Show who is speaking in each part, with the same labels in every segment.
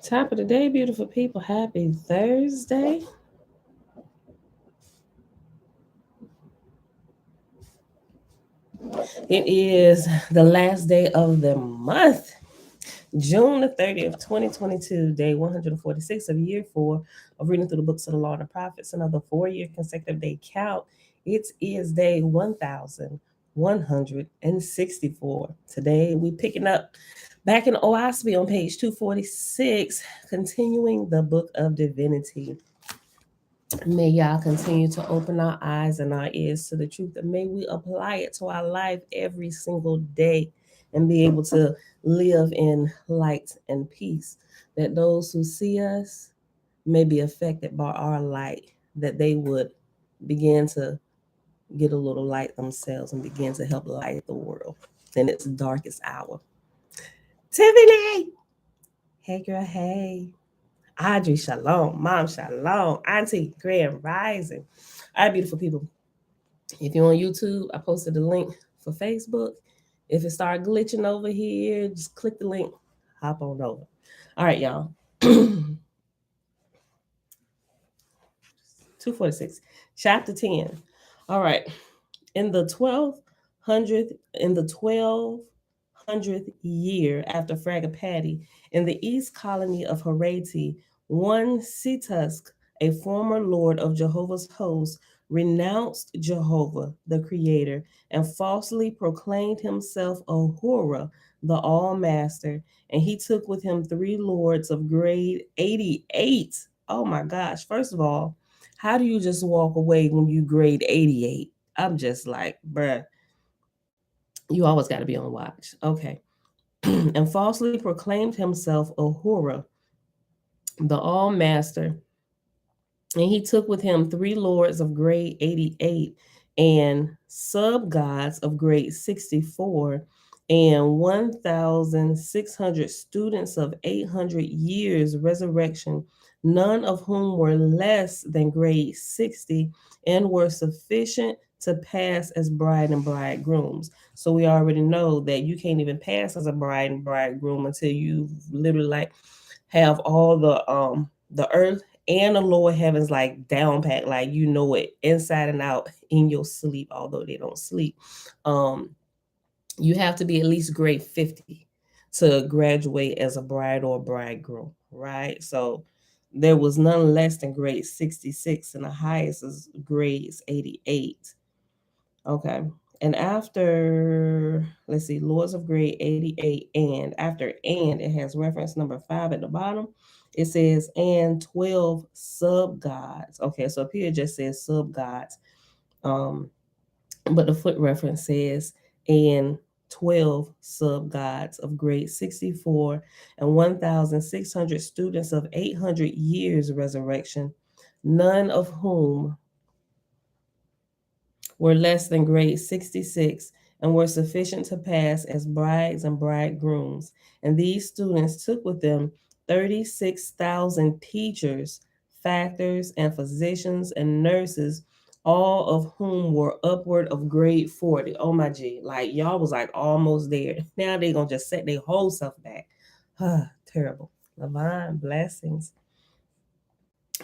Speaker 1: Top of the day, beautiful people. Happy Thursday. It is the last day of the month, June the 30th, 2022, day 146 of year four of reading through the books of the law and the prophets, another 4-year consecutive day count. It is day 1164. Today, we picking up back in Oahspe on page 246, continuing the book of Divinity. May y'all continue to open our eyes and our ears to the truth, and may we apply it to our life every single day and be able to live in light and peace. That those who see us may be affected by our light, that they would begin to get a little light themselves and begin to help light the world in its darkest hour. Tiffany! Hey, girl, hey. Audrey, shalom. Mom, shalom. Auntie, grand rising. All right, beautiful people. If you're on YouTube, I posted the link for Facebook. If it start glitching over here, just click the link, hop on over. All right, y'all. 246, chapter 10. All right. In the 1200th year after Fragapati, in the east colony of Harati, one Situsk, a former lord of Jehovah's hosts, renounced Jehovah, the Creator, and falsely proclaimed himself Ahura, the All Master, and he took with him 3 lords of grade 88. Oh my gosh. First of all, how do you just walk away when you grade 88? I'm just like, bruh, you always got to be on watch. Okay. And falsely proclaimed himself Ahura, the All Master, and he took with him 3 lords of grade 88 and sub gods of grade 64 and 1,600 students of 800 years resurrection, none of whom were less than grade 60 and were sufficient to pass as bride and bridegrooms. So we already know that you can't even pass as a bride and bridegroom until you literally like have all the earth and the lower heavens like down pat, like you know it inside and out in your sleep, although they don't sleep. Um, you have to be at least grade 50 to graduate as a bride or bridegroom, right? So there was none less than grade 66, and the highest is grades 88. Okay. And after, let's see, Lords of Grade 88, and after and, it has reference number 5 at the bottom. It says, and 12 sub gods. Okay, so up here it just says sub gods. Um, but the foot reference says, and 12 sub gods of grade 64 and 1,600 students of 800 years resurrection, none of whom were less than grade 66 and were sufficient to pass as brides and bridegrooms. And these students took with them 36,000 teachers, factors, and physicians and nurses, all of whom were upward of grade 40. Oh my G, like y'all was like almost there. Now they gonna just set their whole self back. Terrible. Divine blessings.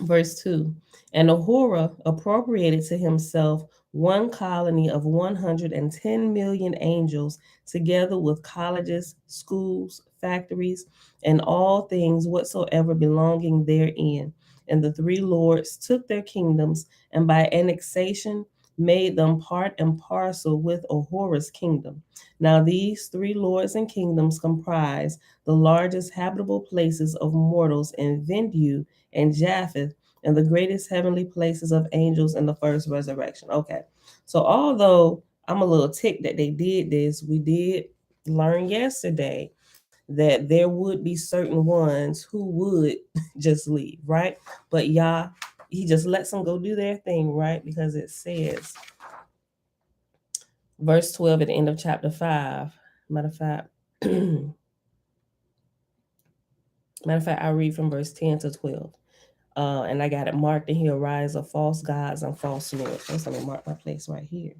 Speaker 1: Verse 2. And Ahura appropriated to himself one colony of 110 million angels, together with colleges, schools, factories, and all things whatsoever belonging therein. And the 3 lords took their kingdoms, and by annexation made them part and parcel with Ahura's kingdom. Now these 3 lords and kingdoms comprise the largest habitable places of mortals in Vindu and Japheth, and the greatest heavenly places of angels in the first resurrection. Okay, so although I'm a little ticked that they did this, we did learn yesterday that there would be certain ones who would just leave, right? But Yah, he just lets them go do their thing, right? Because it says, verse 12 at the end of chapter 5. Matter of fact, I read from verse 10 to 12. And I got it marked in here, rise of false gods and false lords. First, let me mark my place right here.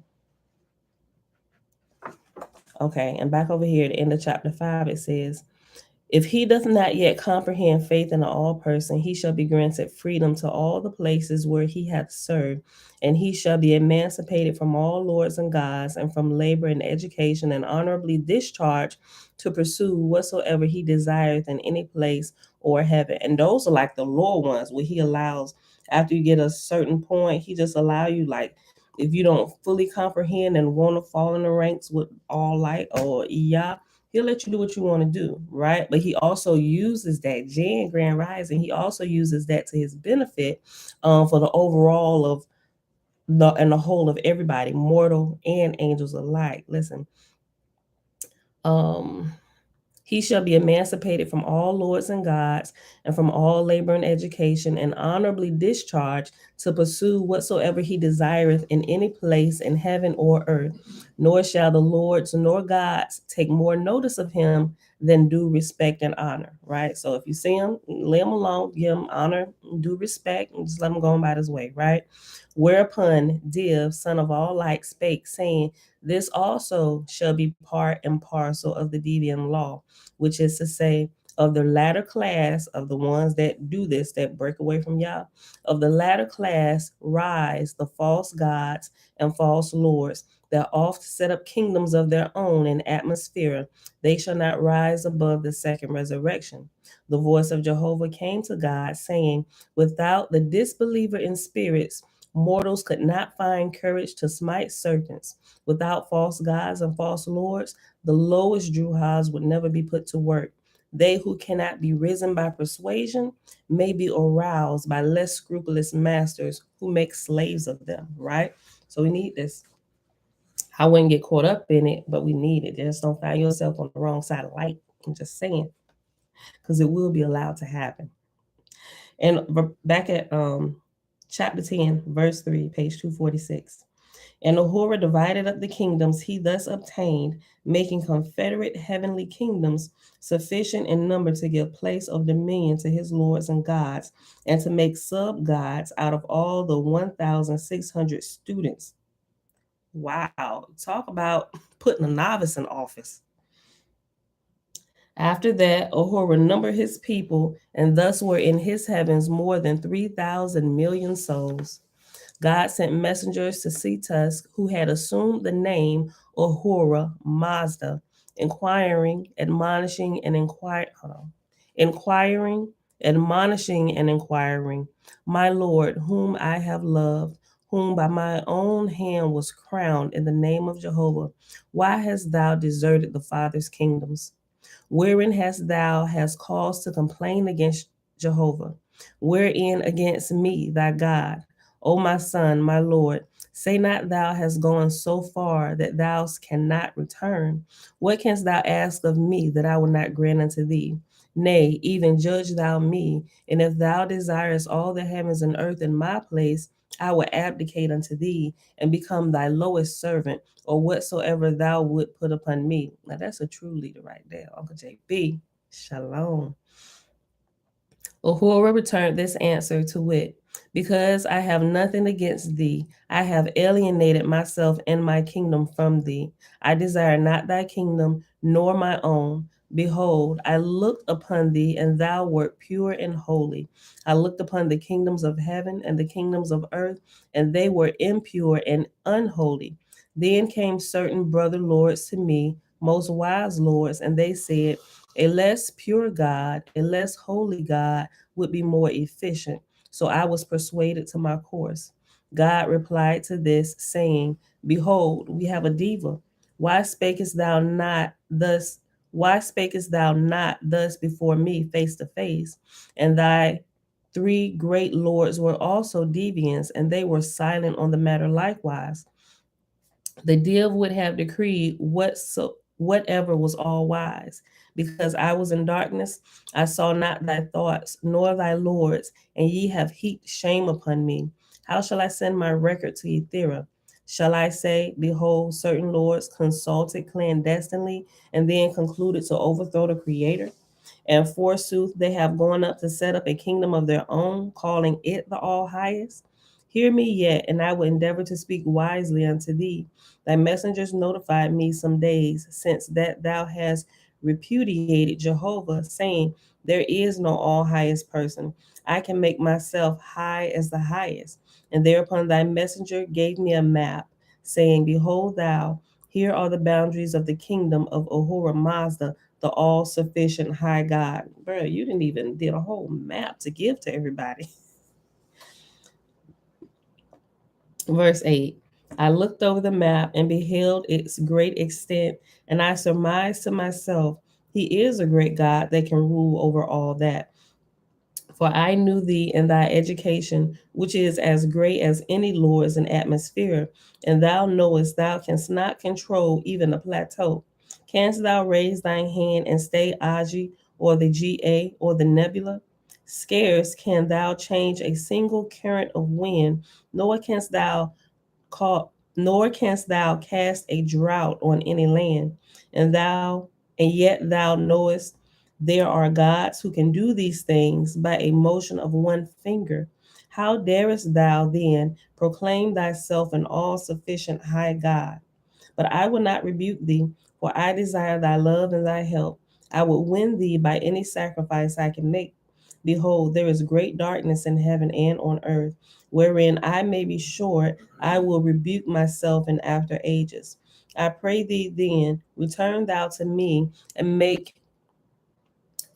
Speaker 1: Okay, and back over here at the end of chapter 5, it says, If he doth not yet comprehend faith in all person, he shall be granted freedom to all the places where he hath served, and he shall be emancipated from all lords and gods, and from labor and education, and honorably discharged to pursue whatsoever he desireth in any place or heaven. And those are like the lower ones where he allows, after you get a certain point, he just allow you, like, if you don't fully comprehend and want to fall in the ranks with all light or Yah, he'll let you do what you want to do, right? But he also uses that Jan Grand Rising. He also uses that to his benefit, for the overall of the whole of everybody, mortal and angels alike. Listen, um, he shall be emancipated from all lords and gods, and from all labor and education, and honorably discharged to pursue whatsoever he desireth in any place in heaven or earth. Nor shall the lords nor gods take more notice of him than due respect and honor. Right? So if you see him, lay him alone, give him honor, due respect, and just let him go about his way. Right? Whereupon Div, son of all light, spake, saying, this also shall be part and parcel of the deviant law, which is to say, of the latter class of the ones that do this, that break away from Yah, of the latter class rise the false gods and false lords that oft set up kingdoms of their own in atmosphere. They shall not rise above the second resurrection. The voice of Jehovah came to God, saying, without the disbeliever in spirits, mortals could not find courage to smite serpents. Without false gods and false lords, the lowest Druhas would never be put to work. They who cannot be risen by persuasion may be aroused by less scrupulous masters who make slaves of them, right? So we need this. I wouldn't get caught up in it, but we need it. Just don't find yourself on the wrong side of light. I'm just saying, because it will be allowed to happen. And back at chapter 10, verse 3, page 246. And Ahura divided up the kingdoms he thus obtained, making confederate heavenly kingdoms sufficient in number to give place of dominion to his lords and gods, and to make sub gods out of all the 1,600 students. Wow, talk about putting a novice in office. After that, Ahura numbered his people, and thus were in his heavens more than 3,000 million souls. God sent messengers to Cetus, who had assumed the name Ahura Mazda, inquiring, admonishing, and admonishing, and inquiring, my Lord, whom I have loved, whom by my own hand was crowned in the name of Jehovah, why hast thou deserted the fathers' kingdoms? Wherein hast cause to complain against Jehovah? Wherein against me, thy God? O my son, my Lord, say not thou hast gone so far that thou cannot return. What canst thou ask of me that I will not grant unto thee? Nay, even judge thou me, and if thou desirest all the heavens and earth in my place, I will abdicate unto thee and become thy lowest servant, or whatsoever thou would put upon me. Now that's a true leader right there, Uncle JB. Shalom. Ahura returned this answer to wit, because I have nothing against thee, I have alienated myself and my kingdom from thee. I desire not thy kingdom, nor my own. Behold, I looked upon thee, and thou wert pure and holy. I looked upon the kingdoms of heaven and the kingdoms of earth, and they were impure and unholy. Then came certain brother lords to me, most wise lords, and they said, a less pure God, a less holy God would be more efficient. So I was persuaded to my course. God replied to this, saying, behold, we have a diva. Why spakest thou not thus? Why spakest thou not thus before me face to face? And thy three great lords were also deviants, and they were silent on the matter likewise. The div would have decreed whatever was all wise. Because I was in darkness, I saw not thy thoughts, nor thy lords, and ye have heaped shame upon me. How shall I send my record to Ethera? Shall I say, behold, certain lords consulted clandestinely, and then concluded to overthrow the Creator? And forsooth, they have gone up to set up a kingdom of their own, calling it the all highest. Hear me yet, and I will endeavor to speak wisely unto thee. Thy messengers notified me some days since that thou hast repudiated Jehovah, saying, "There is no all highest person. I can make myself high as the highest." And thereupon thy messenger gave me a map, saying, "Behold, thou, here are the boundaries of the kingdom of Ahura Mazda, the all sufficient high God." Bro, you didn't even did a whole map to give to everybody. Verse 8, I looked over the map and beheld its great extent, and I surmised to myself, He is a great God that can rule over all that. For I knew thee in thy education, which is as great as any lord's in atmosphere, and thou knowest thou canst not control even a plateau. Canst thou raise thine hand and stay Aji or the GA or the nebula? Scarce can thou change a single current of wind, nor canst thou nor canst thou cast a drought on any land, and yet thou knowest there are gods who can do these things by a motion of one finger. How darest thou then proclaim thyself an all sufficient high God? But I will not rebuke thee, for I desire thy love and thy help. I would win thee by any sacrifice I can make. Behold, there is great darkness in heaven and on earth, wherein I may be sure I will rebuke myself in after ages. I pray thee then, return thou to me and make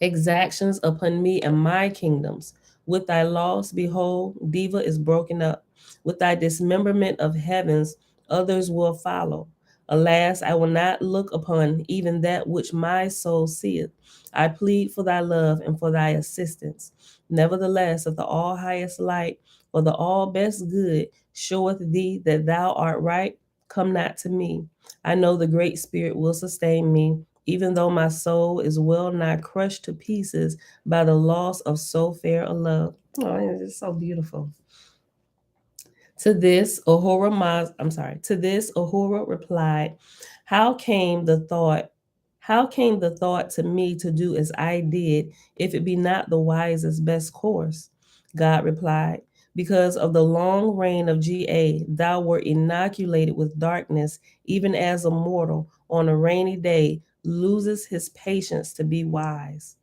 Speaker 1: exactions upon me and my kingdoms. With thy loss, behold, Diva is broken up. With thy dismemberment of heavens, others will follow. Alas, I will not look upon even that which my soul seeth. I plead for thy love and for thy assistance. Nevertheless, if the all highest light or the all best good showeth thee that thou art right, come not to me. I know the great spirit will sustain me, even though my soul is well nigh crushed to pieces by the loss of so fair a love. Oh, it's so beautiful. To this Ahura replied, How came the thought? How came the thought to me to do as I did, if it be not the wisest best course? God replied, Because of the long reign of GA, thou wert inoculated with darkness, even as a mortal on a rainy day loses his patience to be wise.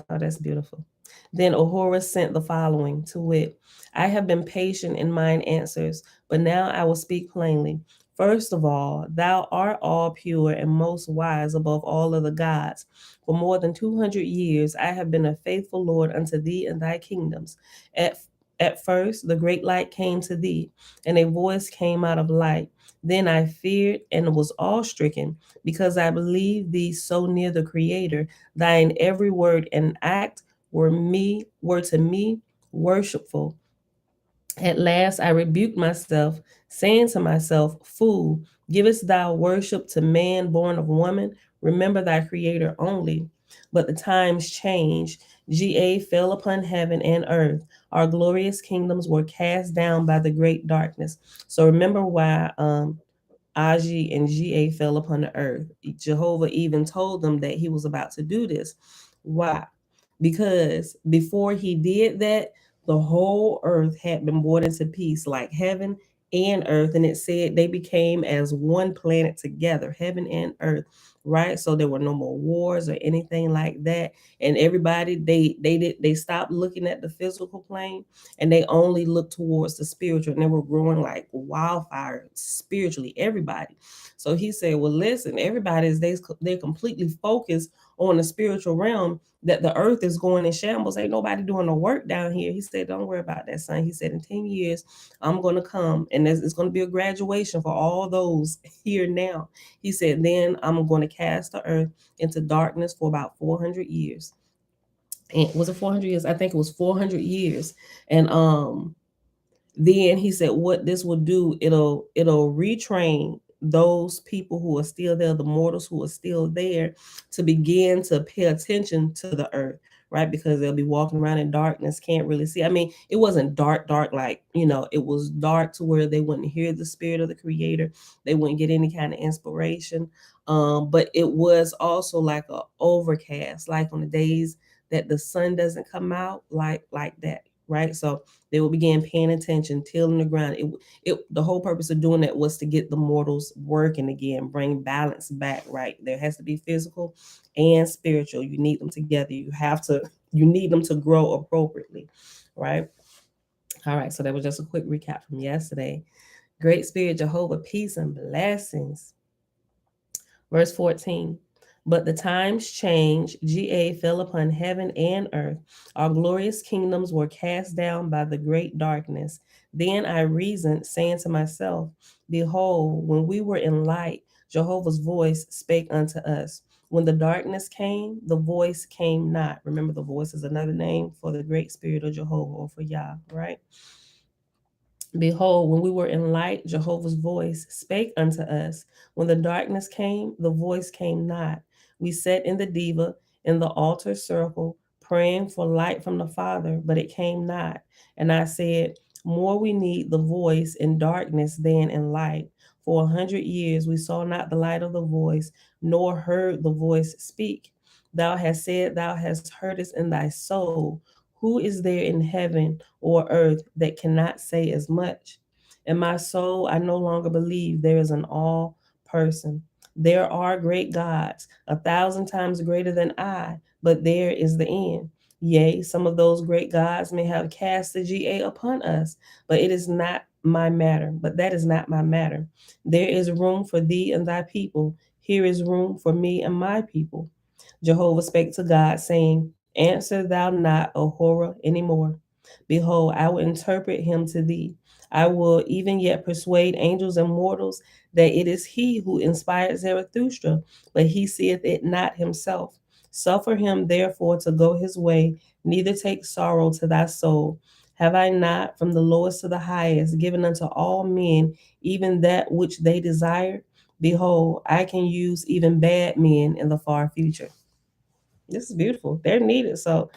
Speaker 1: Oh, that's beautiful. Then Ahura sent the following, to wit, I have been patient in mine answers, but now I will speak plainly. First of all, thou art all pure and most wise above all other gods. For more than 200 years I have been a faithful Lord unto thee and thy kingdoms. At, at first, the great light came to thee, and a voice came out of light. Then I feared and was awe-stricken, because I believed thee so near the Creator. Thine every word and act were to me worshipful. At last I rebuked myself, saying to myself, Fool, givest thou worship to man born of woman? Remember thy Creator only. But the times changed. GA fell upon heaven and earth. Our glorious kingdoms were cast down by the great darkness. So remember why Aji and GA fell upon the earth. Jehovah even told them that he was about to do this. Why? Because before he did that, the whole earth had been brought into peace, like heaven and earth. And it said they became as one planet together, heaven and earth, right? So there were no more wars or anything like that. And everybody, they stopped looking at the physical plane and they only looked towards the spiritual, and they were growing like wildfire spiritually, everybody. So he said, well, listen, everybody is they're completely focused on the spiritual realm, that the earth is going in shambles. Ain't nobody doing the work down here. He said, don't worry about that, son. He said, in 10 years, I'm going to come, and it's going to be a graduation for all those here now. He said, then I'm going to cast the earth into darkness for about 400 years. And was it 400 years? I think it was 400 years. And then he said what this will do, it'll retrain those people who are still there, the mortals who are still there, to begin to pay attention to the earth, right? Because they'll be walking around in darkness, can't really see. I mean, it wasn't dark like, it was dark to where they wouldn't hear the spirit of the Creator, they wouldn't get any kind of inspiration. But it was also like a overcast, like on the days that the sun doesn't come out, like that, right? So they will begin paying attention, tilling the ground. The whole purpose of doing that was to get the mortals working again, bring balance back, right? There has to be physical and spiritual. You need them together. You need them to grow appropriately, right? All right, so that was just a quick recap from yesterday. Great Spirit Jehovah, peace and blessings. Verse 14. But the times changed, GA fell upon heaven and earth. Our glorious kingdoms were cast down by the great darkness. Then I reasoned, saying to myself, behold, when we were in light, Jehovah's voice spake unto us. When the darkness came, the voice came not. Remember, the voice is another name for the great spirit of Jehovah, or for Yah, right? Behold, when we were in light, Jehovah's voice spake unto us. When the darkness came, the voice came not. We sat in the diva, in the altar circle, praying for light from the Father, but it came not. And I said, more we need the voice in darkness than in light. For 100 years we saw not the light of the voice, nor heard the voice speak. Thou hast said, thou hast heard us in thy soul. Who is there in heaven or earth that cannot say as much? In my soul, I no longer believe there is an all person. There are great gods, 1,000 times greater than I, but there is the end. Yea, some of those great gods may have cast the GA upon us, but it is not my matter. But that is not my matter. There is room for thee and thy people. Here is room for me and my people. Jehovah spake to God, saying, answer thou not, O horror, any more. Behold, I will interpret him to thee. I will even yet persuade angels and mortals that it is he who inspired Zarathustra, but he seeth it not himself. Suffer him therefore to go his way, neither take sorrow to thy soul. Have I not, from the lowest to the highest, given unto all men even that which they desired? Behold, I can use even bad men in the far future. This is beautiful. They're needed. So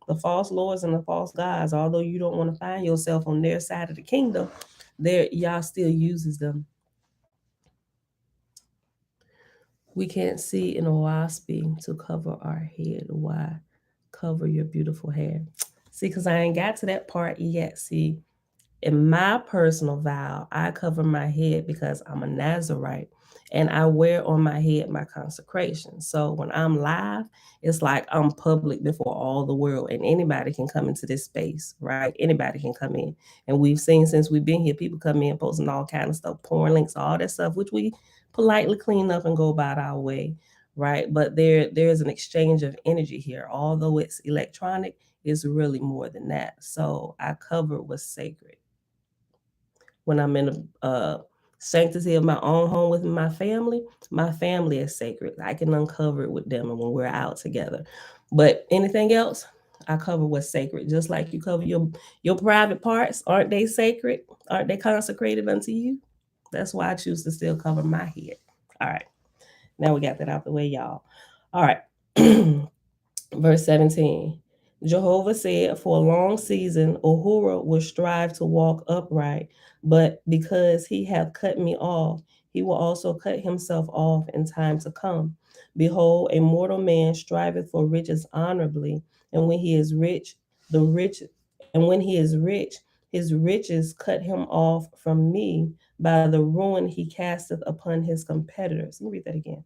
Speaker 1: the false lords and the false gods, although you don't want to find yourself on their side of the kingdom, there Yah still uses them. We can't see in Oahspe to cover our head. Why? Cover your beautiful hair. See, because I ain't got to that part yet. See, in my personal vow, I cover my head because I'm a Nazarite and I wear on my head my consecration. So when I'm live, it's like I'm public before all the world, and anybody can come into this space, right? Anybody can come in. And we've seen since we've been here, people come in posting all kind of stuff, pouring links, all that stuff, which we politely clean up and go about our way, right? But there's an exchange of energy here. Although it's electronic, it's really more than that. So I cover what's sacred. When I'm in the sanctity of my own home with my family is sacred. I can uncover it with them and when we're out together. But anything else, I cover what's sacred. Just like you cover your private parts, aren't they sacred? Aren't they consecrated unto you? That's why I choose to still cover my head. All right. Now we got that out the way, y'all. All right. Verse 17. Jehovah said, for a long season, Ahura will strive to walk upright, but because he hath cut me off, he will also cut himself off in time to come. Behold, a mortal man striveth for riches honorably, and when he is rich, his riches cut him off from me by the ruin he casteth upon his competitors. Let me read that again.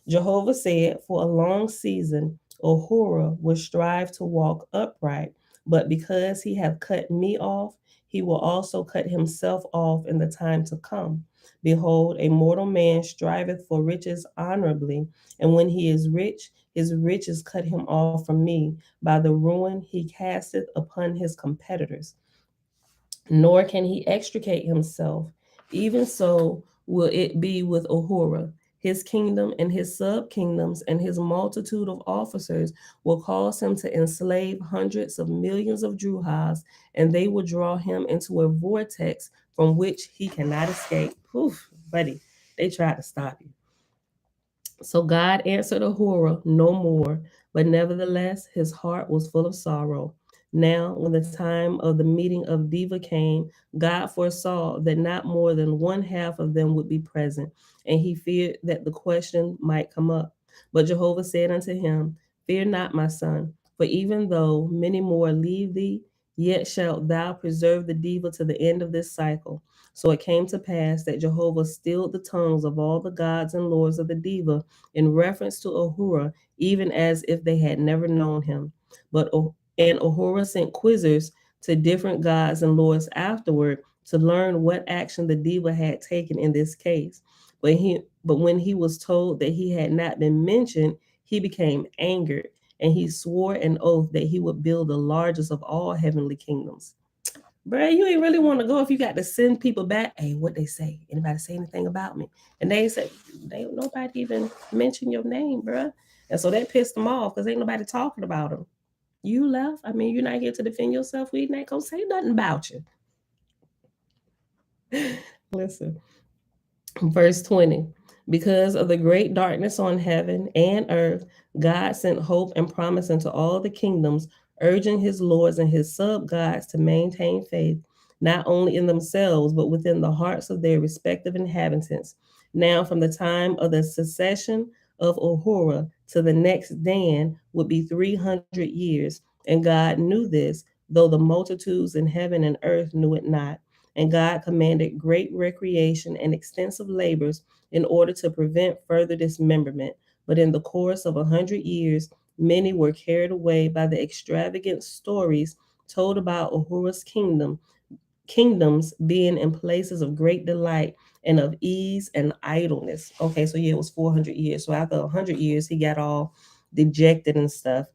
Speaker 1: Jehovah said, for a long season, Ahura will strive to walk upright, but because he hath cut me off, he will also cut himself off in the time to come. Behold, a mortal man striveth for riches honorably, and when he is rich, his riches cut him off from me by the ruin he casteth upon his competitors. Nor can he extricate himself. Even so will it be with Ahura. His kingdom and his sub kingdoms and his multitude of officers will cause him to enslave hundreds of millions of Druhas, and they will draw him into a vortex from which he cannot escape. Oof, buddy, they tried to stop you. So God answered Ahura no more, but nevertheless his heart was full of sorrow. Now, when the time of the meeting of Diva came, God foresaw that not more than one half of them would be present, and he feared that the question might come up. But Jehovah said unto him, fear not, my son, for even though many more leave thee, Yet shalt thou preserve the diva to the end of this cycle. So it came to pass that Jehovah stilled the tongues of all the gods and lords of the diva in reference to Ahura, even as if they had never known him. And Ahura sent quizzers to different gods and lords afterward to learn what action the diva had taken in this case. But when he was told that he had not been mentioned, he became angered, and he swore an oath that he would build the largest of all heavenly kingdoms. Bruh, you ain't really want to go if you got to send people back. Hey, what they say? Anybody say anything about me? And they said, nobody even mention your name, bruh. And so that pissed them off because ain't nobody talking about them. You left. I mean, you're not here to defend yourself. We not gonna say nothing about you. Listen, verse 20. Because of the great darkness on heaven and earth, God sent hope and promise into all the kingdoms, urging his lords and his sub gods to maintain faith, not only in themselves, but within the hearts of their respective inhabitants. Now, from the time of the secession of Ahura to the next Dan would be 300 years, and God knew this, though the multitudes in heaven and earth knew it not. And God commanded great recreation and extensive labors in order to prevent further dismemberment. But in the course of 100 years, many were carried away by the extravagant stories told about Ahura's kingdoms being in places of great delight and of ease and idleness. Okay, so yeah, it was 400 years. So after 100 years, he got all dejected and stuff.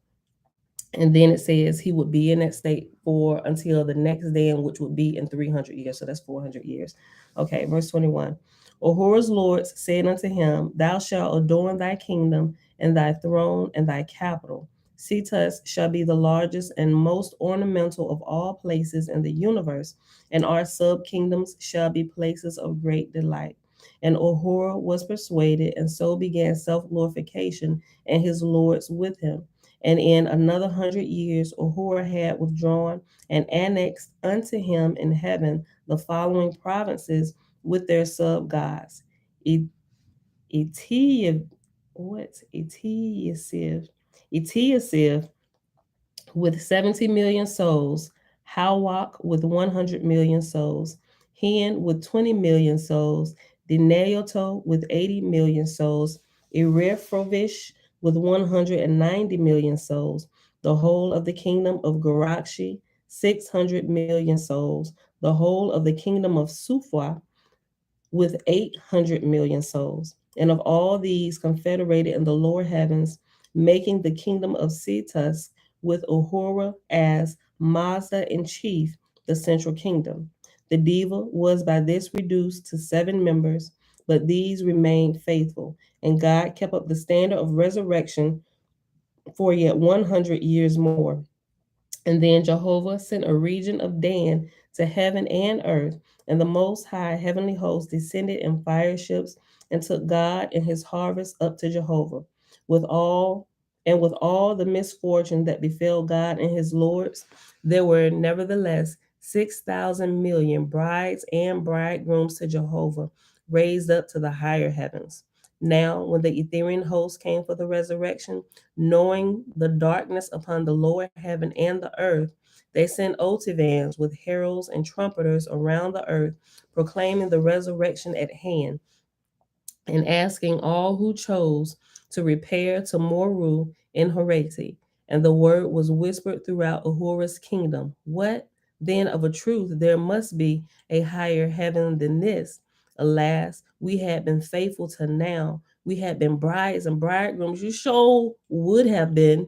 Speaker 1: And then it says he would be in that state for until the next day, which would be in 300 years. So that's 400 years. Okay, verse 21. Ahura's lords said unto him, Thou shalt adorn thy kingdom and thy throne and thy capital. Cetus shall be the largest and most ornamental of all places in the universe, and our sub kingdoms shall be places of great delight. And Ahura was persuaded, and so began self glorification, and his lords with him. And in another 100 years, Ahura had withdrawn and annexed unto him in heaven the following provinces with their sub gods: Etiav, what's Etiasiv with 70 million souls, Hawak with 100 million souls, Hen with 20 million souls, Dineoto with 80 million souls, Erefrovish with 190 million souls, the whole of the kingdom of Garakshi, 600 million souls, the whole of the kingdom of Sufwa with 800 million souls, and of all these confederated in the lower heavens, making the kingdom of Cetus with Ahura as Mazda in chief, the central kingdom. The diva was by this reduced to 7 members, but these remained faithful, and God kept up the standard of resurrection for yet 100 years more. And then Jehovah sent a region of Dan to heaven and earth, and the Most High heavenly host descended in fire ships and took God and his harvest up to Jehovah. With all with all the misfortune that befell God and his lords, there were nevertheless 6,000 million brides and bridegrooms to Jehovah, raised up to the higher heavens. Now, when the Etherian host came for the resurrection, knowing the darkness upon the lower heaven and the earth, they sent otivans with heralds and trumpeters around the earth, proclaiming the resurrection at hand, and asking all who chose to repair to Moru in Horeti. And the word was whispered throughout Ahura's kingdom. What then of a truth there must be a higher heaven than this? Alas, we had been faithful to now. We had been brides and bridegrooms. You sure would have been.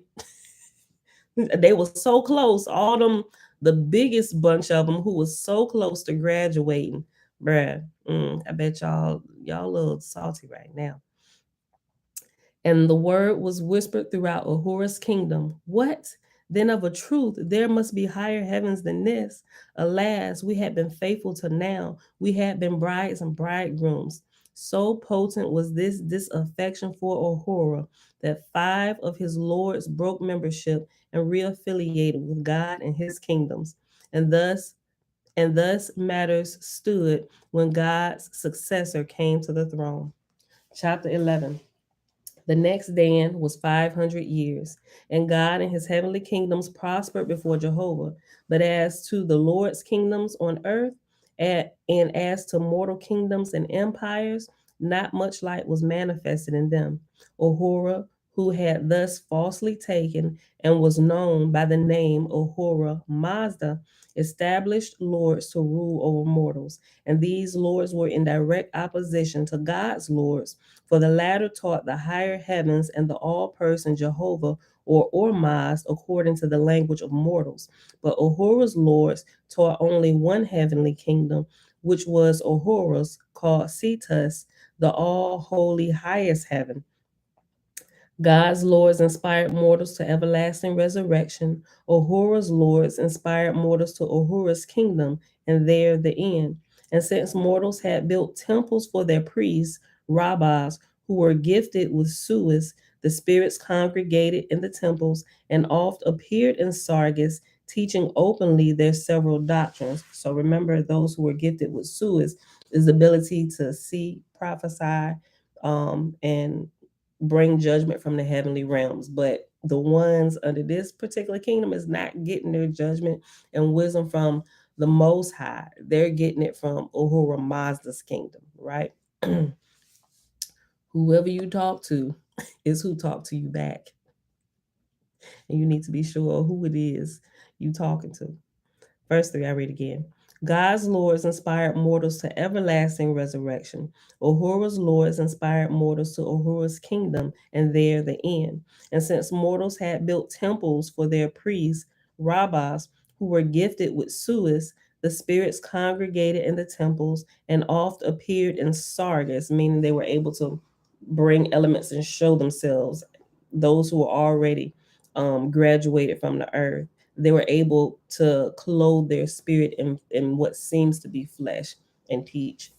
Speaker 1: They were so close. All them, the biggest bunch of them who was so close to graduating. Bruh, I bet y'all a little salty right now. And the word was whispered throughout Ahura's kingdom. What? Then of a truth, there must be higher heavens than this. Alas, we had been faithful to now. We had been brides and bridegrooms. So potent was this disaffection for Ahura that 5 of his lords broke membership and reaffiliated with God and his kingdoms. And thus matters stood when God's successor came to the throne. Chapter 11. The next Dan was 500 years, and God and his heavenly kingdoms prospered before Jehovah. But as to the Lord's kingdoms on earth, and as to mortal kingdoms and empires, not much light was manifested in them. Ahura, who had thus falsely taken and was known by the name Ahura Mazda, established lords to rule over mortals, and these lords were in direct opposition to God's lords, for the latter taught the higher heavens and the all-person Jehovah or Ormazd according to the language of mortals. But Ahura's lords taught only one heavenly kingdom, which was Ahura's, called Cetus, the all-holy highest heaven. God's lords inspired mortals to everlasting resurrection. Ahura's lords inspired mortals to Ahura's kingdom, and there the end. And since mortals had built temples for their priests, rabbis, who were gifted with suis, the spirits congregated in the temples and oft appeared in Sargis, teaching openly their several doctrines. So remember, those who were gifted with suis is the ability to see, prophesy, and bring judgment from the heavenly realms. But the ones under this particular kingdom is not getting their judgment and wisdom from the Most High. They're getting it from Uhura Mazda's kingdom, right? Whoever you talk to is who talk to you back. And you need to be sure who it is you talking to. Verse 3, I read again. God's lords inspired mortals to everlasting resurrection. Ahura's lords inspired mortals to Ahura's kingdom, and there the end. And since mortals had built temples for their priests, rabbis, who were gifted with suis, the spirits congregated in the temples and oft appeared in sargas, meaning they were able to bring elements and show themselves. Those who were already graduated from the earth, they were able to clothe their spirit in what seems to be flesh and teach.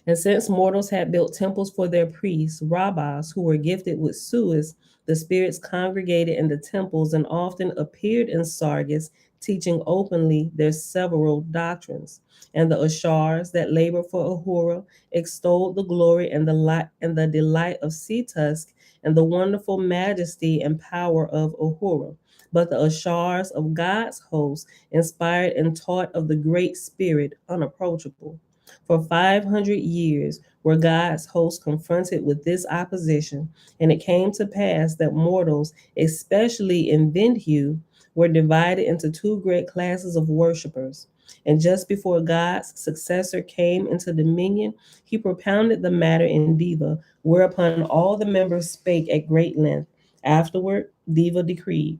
Speaker 1: And since mortals had built temples for their priests, rabbis, who were gifted with suis, the spirits congregated in the temples and often appeared in Sargis, teaching openly their several doctrines. And the Ashars that labor for Ahura extolled the glory and the light and the delight of Cetusk and the wonderful majesty and power of Ahura. But the Ashars of God's host inspired and taught of the great spirit unapproachable. For 500 years were God's hosts confronted with this opposition, and it came to pass that mortals, especially in Vindhu, were divided into two great classes of worshippers. And just before God's successor came into dominion, he propounded the matter in Diva, whereupon all the members spake at great length. Afterward, Diva decreed,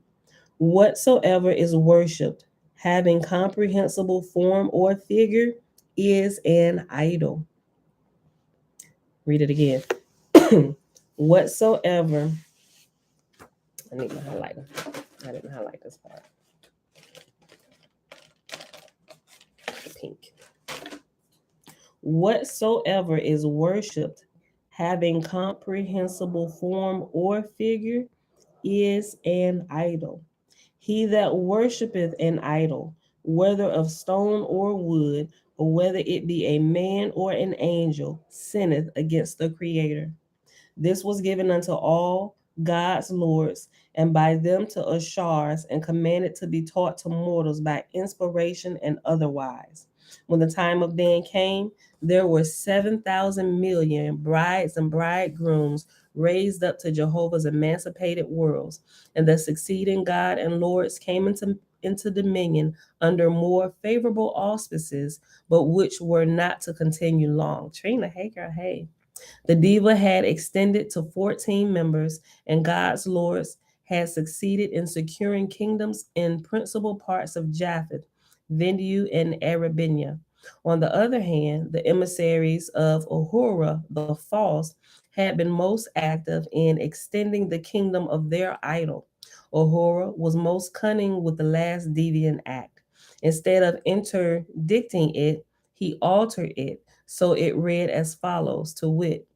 Speaker 1: whatsoever is worshipped, having comprehensible form or figure, is an idol. Read it again. Whatsoever, I need my highlighter. I didn't highlight this part. Pink. Whatsoever is worshipped, having comprehensible form or figure, is an idol. He that worshipeth an idol, whether of stone or wood, or whether it be a man or an angel, sinneth against the Creator. This was given unto all God's lords, and by them to Ashars, and commanded to be taught to mortals by inspiration and otherwise. When the time of Dan came, there were 7,000 million brides and bridegrooms raised up to Jehovah's emancipated worlds, and the succeeding God and lords came into dominion under more favorable auspices, but which were not to continue long. Trina, hey girl, hey. The diva had extended to 14 members, and God's lords had succeeded in securing kingdoms in principal parts of Japheth, Vindhu, and Arabinia. On the other hand, the emissaries of Ahura the False had been most active in extending the kingdom of their idol. Ahura was most cunning with the last deviant act. Instead of interdicting it, he altered it, so it read as follows, to wit,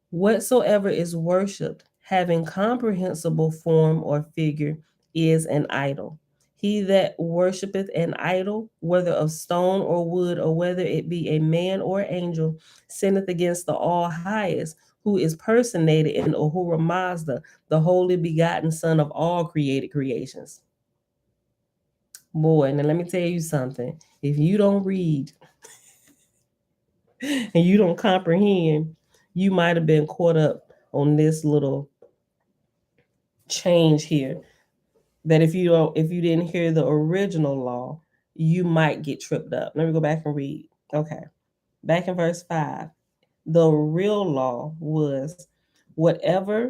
Speaker 1: whatsoever is worshipped, having comprehensible form or figure, is an idol. He that worshippeth an idol, whether of stone or wood, or whether it be a man or angel, sinneth against the All Highest, who is personated in Ahura Mazda, the holy begotten son of all created creations. Boy, now let me tell you something. If you don't read and you don't comprehend, you might have been caught up on this little change here. That if you didn't hear the original law, you might get tripped up. Let me go back and read. Okay. Back in verse 5. The real law was whatsoever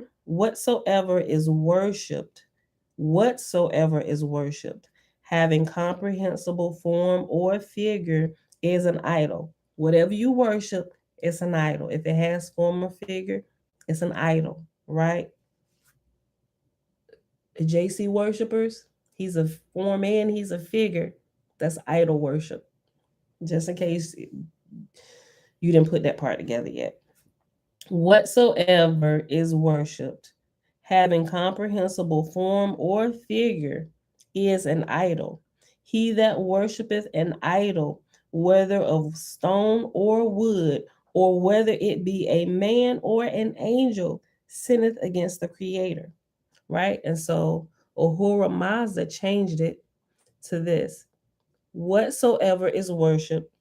Speaker 1: is worshipped, having comprehensible form or figure, is an idol. Whatever you worship, it's an idol. If it has form or figure, it's an idol, right? The JC worshipers, he's a form and he's a figure. That's idol worship. Just in case you didn't put that part together yet. Whatsoever is worshipped, having comprehensible form or figure, is an idol. He that worshipeth an idol, whether of stone or wood, or whether it be a man or an angel, sinneth against the Creator. Right? And so Ahura Mazda changed it to this: whatsoever is worshipped,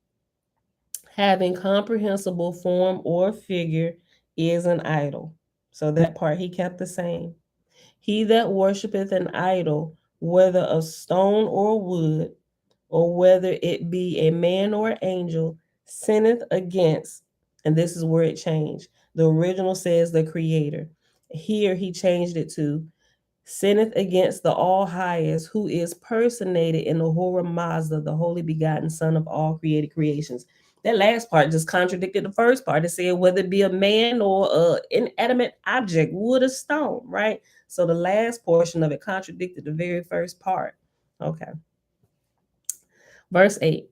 Speaker 1: having comprehensible form or figure, is an idol. So that part he kept the same. He that worshipeth an idol, whether of stone or wood, or whether it be a man or angel, sinneth against, and this is where it changed. The original says the Creator. Here he changed it to sinneth against the All Highest, who is personated in Ahura Mazda, the holy begotten Son of all created creations. That last part just contradicted the first part. It said whether it be a man or an inanimate object, wood or stone, right? So the last portion of it contradicted the very first part. Okay. Verse 8.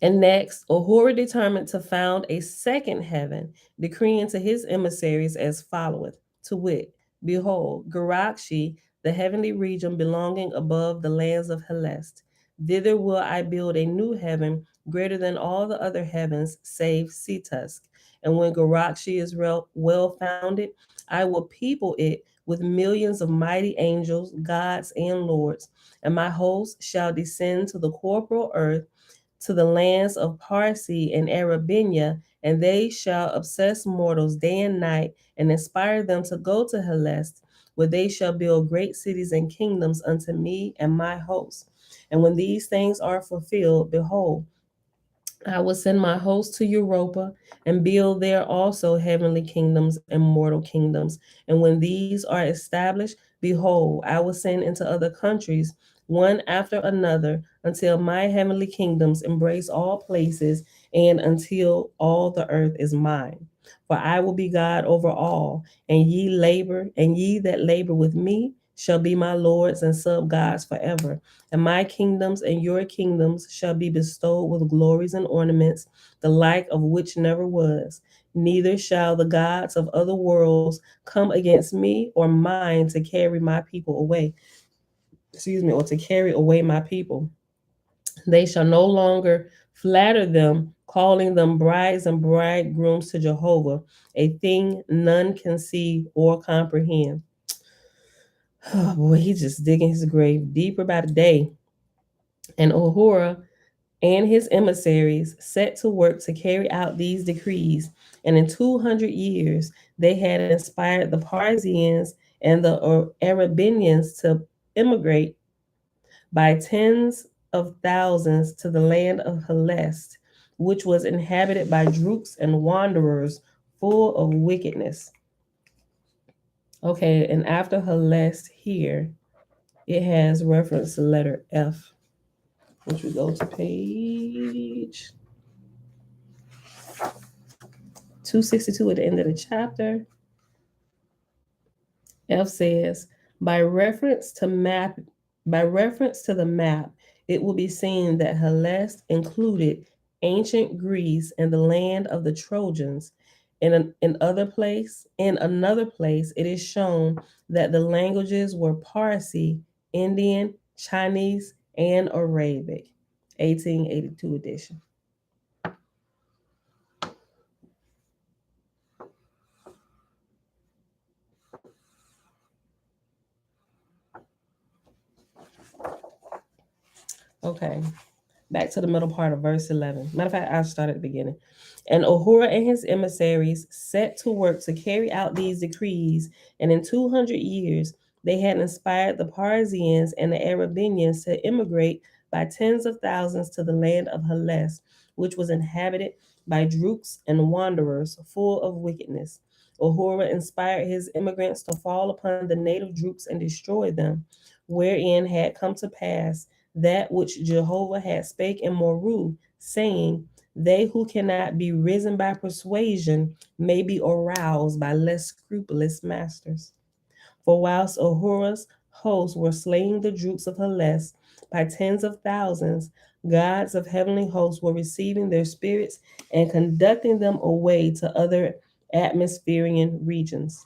Speaker 1: And next, Ahura determined to found a second heaven, decreeing to his emissaries as followeth, to wit, behold, Garakshi, the heavenly region belonging above the lands of Helest. Thither will I build a new heaven, greater than all the other heavens, save Cetusk. And when Garakshi is well founded, I will people it with millions of mighty angels, gods, and lords. And my host shall descend to the corporal earth, to the lands of Parsi and Arabinia, and they shall obsess mortals day and night, and inspire them to go to Helest, where they shall build great cities and kingdoms unto me and my host. And when these things are fulfilled, behold, I will send my host to Europa and build there also heavenly kingdoms and mortal kingdoms. And when these are established, behold, I will send into other countries one after another until my heavenly kingdoms embrace all places and until all the earth is mine. For I will be God over all, and ye that labor with me shall be my lords and sub gods forever. And my kingdoms and your kingdoms shall be bestowed with glories and ornaments, the like of which never was. Neither shall the gods of other worlds come against me or mine to carry my people away. Or to carry away my people. They shall no longer flatter them, calling them brides and bridegrooms to Jehovah, a thing none can see or comprehend. Oh boy, he's just digging his grave deeper by the day. And Ahura and his emissaries set to work to carry out these decrees. And in 200 years, they had inspired the Parsians and the Arabians to immigrate by tens of thousands to the land of Helest, which was inhabited by droogs and wanderers full of wickedness. Okay, and after Helest here, it has reference to letter F, which we go to page 262 at the end of the chapter. F says, by reference to map, by reference to the map, it will be seen that Hellas included ancient Greece and the land of the Trojans. In another place, it is shown that the languages were Parsi, Indian, Chinese, and Arabic. 1882 edition. Okay. Back to the middle part of verse 11. Matter of fact, I'll start at the beginning. And Ahura and his emissaries set to work to carry out these decrees, and in 200 years they had inspired the Parisians and the Arabians to immigrate by tens of thousands to the land of Hellas, which was inhabited by droogs and wanderers full of wickedness. Ahura inspired his immigrants to fall upon the native droogs and destroy them, wherein had come to pass that which Jehovah had spake in Moru, saying, they who cannot be risen by persuasion may be aroused by less scrupulous masters. For whilst Ahura's hosts were slaying the Droogs of Hellas by tens of thousands, gods of heavenly hosts were receiving their spirits and conducting them away to other atmospheric regions.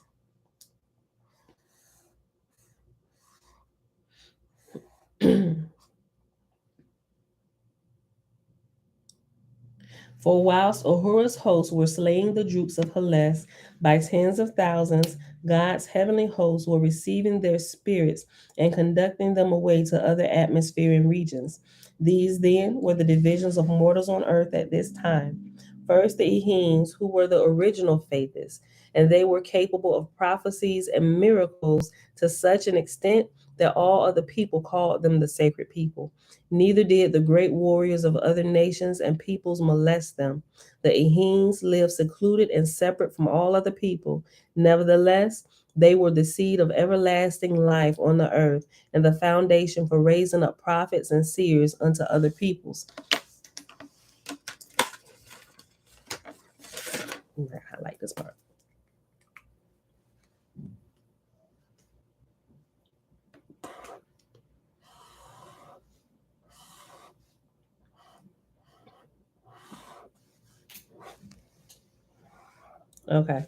Speaker 1: For whilst Ahura's hosts were slaying the Droogs of Hellas by tens of thousands, God's heavenly hosts were receiving their spirits and conducting them away to other atmospheric regions. These then were the divisions of mortals on earth at this time. First, the Ehines, who were the original Faithists, and they were capable of prophecies and miracles to such an extent that all other people called them the sacred people. Neither did the great warriors of other nations and peoples molest them. The Ehines lived secluded and separate from all other people. Nevertheless, they were the seed of everlasting life on the earth and the foundation for raising up prophets and seers unto other peoples. I like this part. Okay.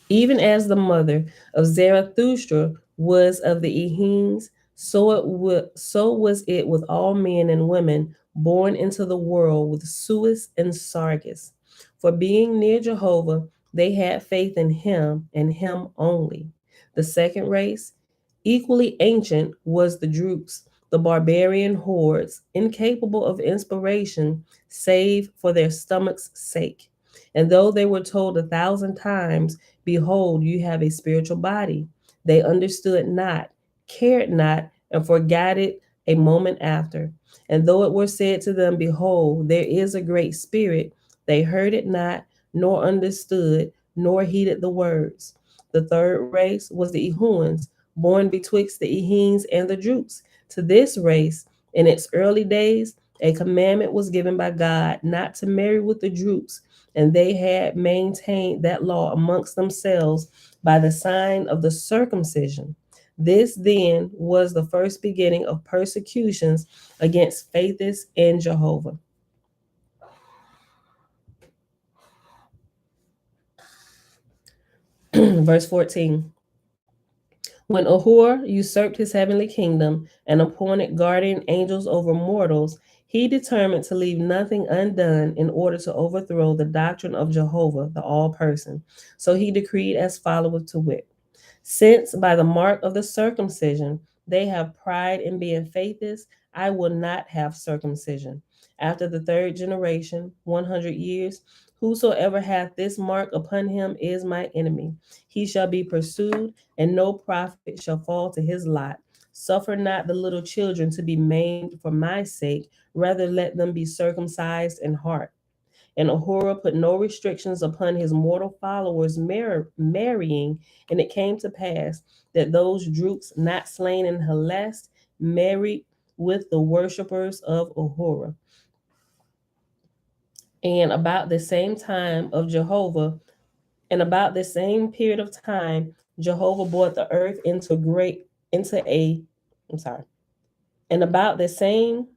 Speaker 1: Even as the mother of Zarathustra was of the Ehines, so was it with all men and women born into the world with Suis and Sargus. For being near Jehovah, they had faith in him and him only. The second race, equally ancient, was the Droogs, the barbarian hordes, incapable of inspiration save for their stomach's sake. And though they were told 1,000 times, behold, you have a spiritual body, they understood not, cared not, and forgot it a moment after. And though it were said to them, behold, there is a great spirit, they heard it not, nor understood, nor heeded the words. The third race was the Ehuans, born betwixt the Ehines and the Droogs. To this race, in its early days, a commandment was given by God not to marry with the Droogs, and they had maintained that law amongst themselves by the sign of the circumcision. This then was the first beginning of persecutions against Faithists in Jehovah. Verse 14. When Ahura usurped his heavenly kingdom and appointed guardian angels over mortals, he determined to leave nothing undone in order to overthrow the doctrine of Jehovah, the all person. So he decreed as followeth to wit. Since by the mark of the circumcision they have pride in being faithless, I will not have circumcision. After the third generation, 100 years, whosoever hath this mark upon him is my enemy. He shall be pursued, and no profit shall fall to his lot. Suffer not the little children to be maimed for my sake, rather let them be circumcised in heart. And Ahura put no restrictions upon his mortal followers marrying, and it came to pass that those Droogs not slain in Hellas married with the worshippers of Ahura. And about the same time of Jehovah, and about the same period of time, Jehovah brought the earth into a, I'm sorry, and about the same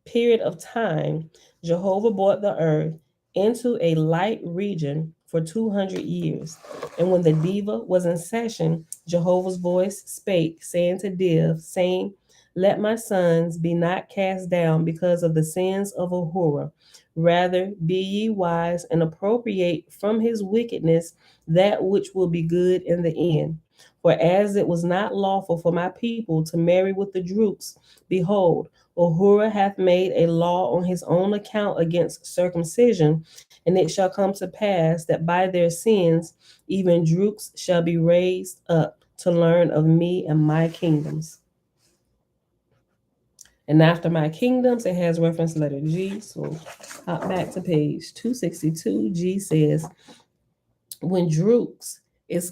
Speaker 1: period of time, Jehovah brought the earth into a light region for 200 years. And when the diva was in session, Jehovah's voice spake, saying to Div, saying, let my sons be not cast down because of the sins of Ahura. Rather, be ye wise and appropriate from his wickedness that which will be good in the end. For as it was not lawful for my people to marry with the Droogs, behold, Ahura hath made a law on his own account against circumcision, and it shall come to pass that by their sins even Droogs shall be raised up to learn of me and my kingdoms. And after my kingdoms, it has reference letter G. So hop back to page 262. G says, when Droogs is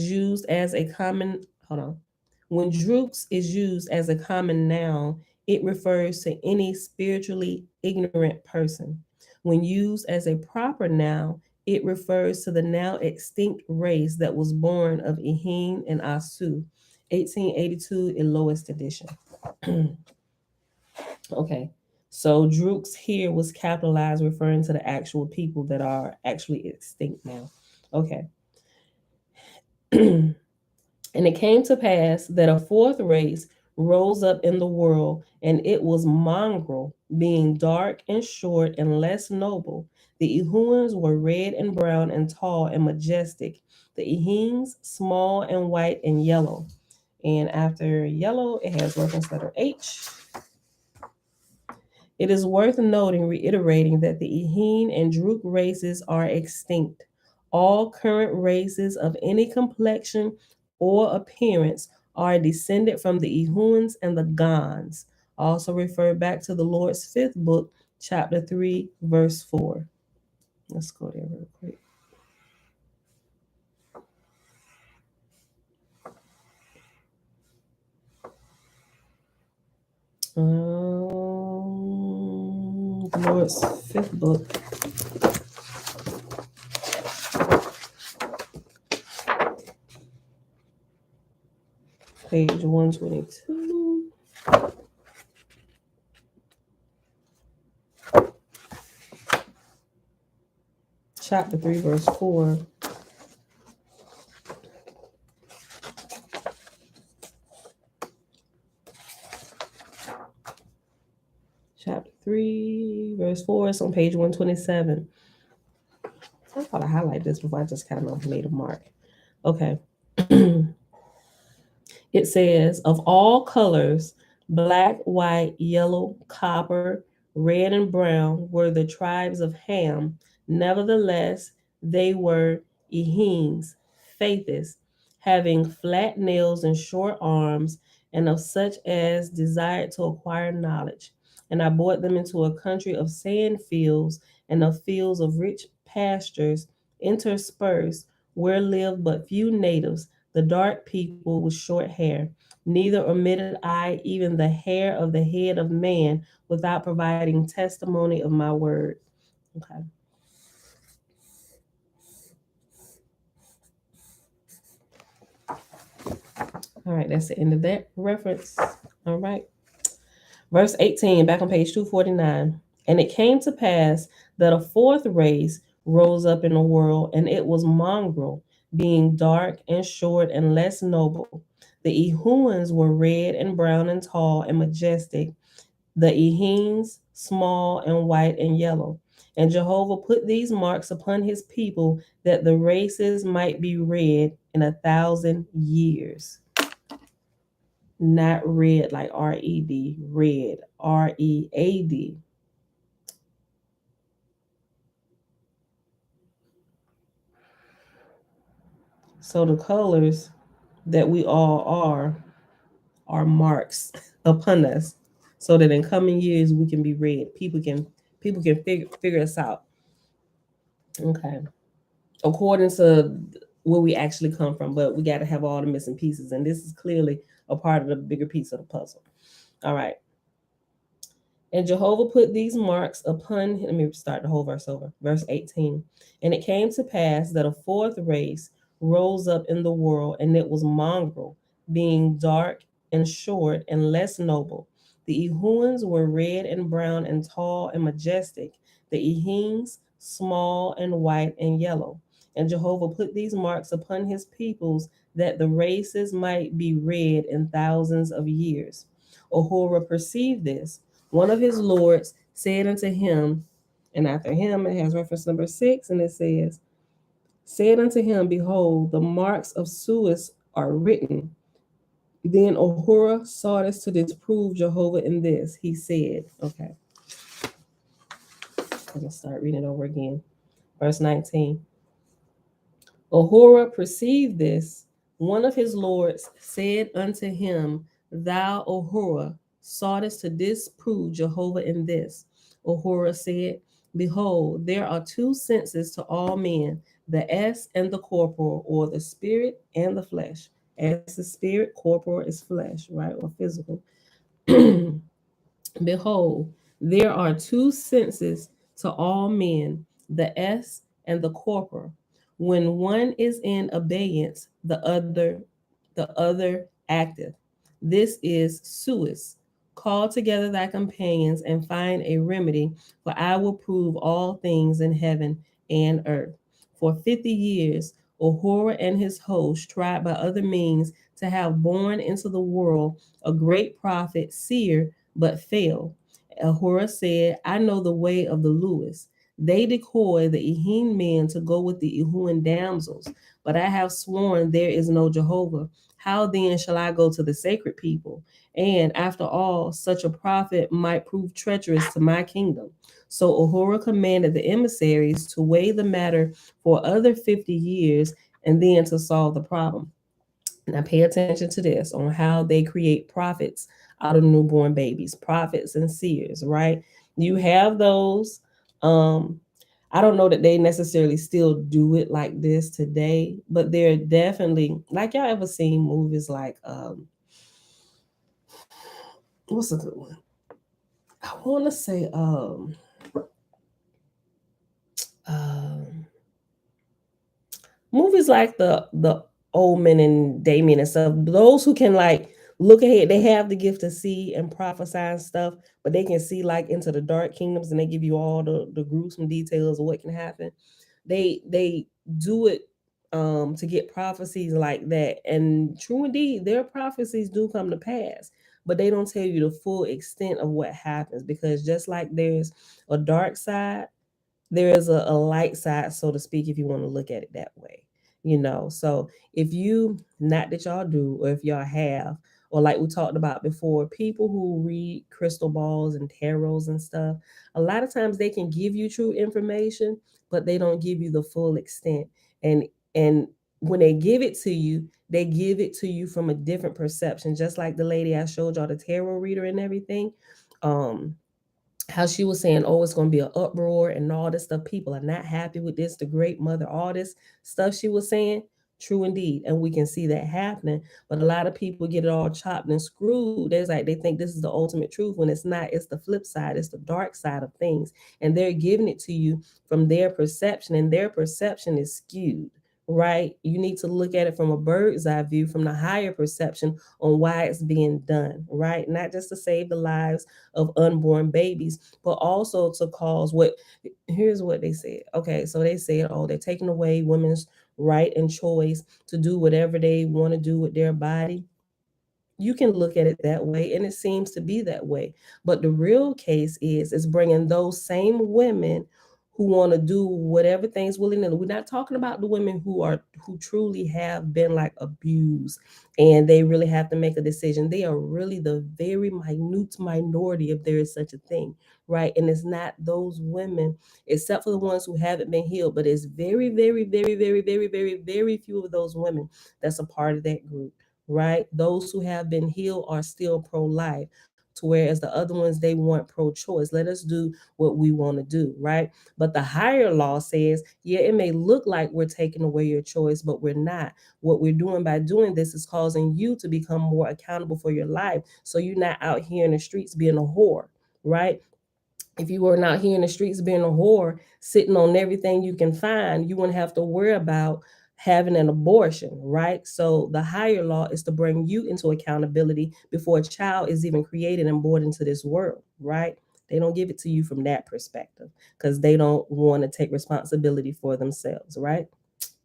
Speaker 1: used as a common, hold on. When Droogs is used as a common noun, it refers to any spiritually ignorant person. When used as a proper noun, it refers to the now extinct race that was born of Ehin and Asu, 1882 in lowest edition. Okay. So Droogs here was capitalized, referring to the actual people that are actually extinct now. Okay. And it came to pass that a fourth race rose up in the world, and it was mongrel, being dark and short and less noble. The Ehuans were red and brown and tall and majestic. The Ehins small and white and yellow. And after yellow, it has reference letter H. It is worth noting, reiterating that the Ehin and Droog races are extinct. All current races of any complexion or appearance are descended from the Ehuans and the Gans. Also refer back to the Lord's fifth book, chapter 3, verse 4. Let's go there real quick. The Lord's fifth book. Page 122. Chapter 3, verse 4. Chapter 3, verse 4. It's on page 127. I thought I highlighted this before I just kind of made a mark. Okay. It says, of all colors, black, white, yellow, copper, red, and brown were the tribes of Ham. Nevertheless, they were Ehins, faithists, having flat nails and short arms, and of such as desired to acquire knowledge. And I brought them into a country of sand fields and of fields of rich pastures interspersed, where lived but few natives, the dark people with short hair. Neither omitted I even the hair of the head of man without providing testimony of my word. Okay. All right, that's the end of that reference. All right. Verse 18, back on page 249. And it came to pass that a fourth race rose up in the world, and it was mongrel, being dark and short and less noble. The Ehuans were red and brown and tall and majestic. The Ehins small and white and yellow. And Jehovah put these marks upon his people that the races might be read in 1,000 years. Not red like R-E-D, red, R-E-A-D. So the colors that we all are marks upon us, so that in coming years we can be read. People can figure us out. Okay. According to where we actually come from, but we got to have all the missing pieces, and this is clearly a part of the bigger piece of the puzzle. All right. And Jehovah put these marks upon, let me start the whole verse over, verse 18. And it came to pass that a fourth race rose up in the world, and it was mongrel, being dark and short and less noble. The Ehuans were red and brown and tall and majestic. The Ehins small and white and yellow. And Jehovah put these marks upon his peoples, that the races might be read in thousands of years. Ahura perceived this. One of his lords said unto him, and after him it has reference number 6, and it says, said unto him, behold, the marks of Suis are written. Then Ahura sought us to disprove Jehovah in this. He said, okay, I'm going to start reading it over again. Verse 19. Ahura perceived this. One of his lords said unto him, Thou, Ahura, soughtest to disprove Jehovah in this. Ahura said, Behold, there are two senses to all men, the S and the corporal, or the spirit and the flesh. S is spirit, corporal is flesh, right, or physical. Behold, there are two senses to all men, the S and the corporal. When one is in abeyance, the other active. This is suis. Call together thy companions and find a remedy, for I will prove all things in heaven and earth. For 50 years, Ahura and his host tried by other means to have born into the world a great prophet, seer, but failed. Ahura said, I know the way of the Lewis. They decoy the Ehim men to go with the Ehuan damsels, but I have sworn there is no Jehovah. How then shall I go to the sacred people? And after all, such a prophet might prove treacherous to my kingdom. So Ahura commanded the emissaries to weigh the matter for other 50 years and then to solve the problem. Now, pay attention to this on how they create prophets out of newborn babies, prophets and seers, right? You have those. Um, I don't know that they necessarily still do it like this today, but they're definitely like y'all ever seen movies like what's a good one? I want to say um movies like the Omen and Damien and stuff. Those who can like look ahead, they have the gift to see and prophesy and stuff, but they can see like into the dark kingdoms and they give you all the gruesome details of what can happen. They do it to get prophecies like that. And true indeed, their prophecies do come to pass. But they don't tell you the full extent of what happens because just like there's a dark side, there is a light side, so to speak, if you want to look at it that way, you know. So if you, not that y'all do, or if y'all have, or like we talked about before, people who read crystal balls and tarots and stuff, a lot of times they can give you true information, but they don't give you the full extent. And when they give it to you, they give it to you from a different perception, just like the lady I showed y'all, the tarot reader and everything. um how she was saying, oh, it's going to be an uproar and all this stuff. People are not happy with this, the great mother, all this stuff she was saying. True indeed. And we can see that happening. But a lot of people get it all chopped and screwed. There's like, they think this is the ultimate truth when it's not. It's the flip side, it's the dark side of things. And they're giving it to you from their perception, and their perception is skewed. Right? You need to look at it from a bird's eye view, from the higher perception on why it's being done, right? Not just to save the lives of unborn babies, but also to cause what, here's what they said. Okay, so they said, oh, they're taking away women's right and choice to do whatever they want to do with their body. You can look at it that way, and it seems to be that way. But the real case is bringing those same women who want to do whatever things willing. And we're not talking about the women who truly have been like abused and they really have to make a decision. They are really the very minute minority, if there is such a thing, right? And it's not those women, except for the ones who haven't been healed, but it's very, very, very, very, very, very, very few of those women that's a part of that group, right? Those who have been healed are still pro-life, to whereas the other ones, they want pro-choice. Let us do what we want to do, right? But the higher law says, yeah, it may look like we're taking away your choice, but we're not. What we're doing by doing this is causing you to become more accountable for your life, so you're not out here in the streets being a whore, right? If you were not here in the streets being a whore, sitting on everything you can find, you wouldn't have to worry about having an abortion, right? So the higher law is to bring you into accountability before a child is even created and born into this world, right? They don't give it to you from that perspective because they don't want to take responsibility for themselves, right?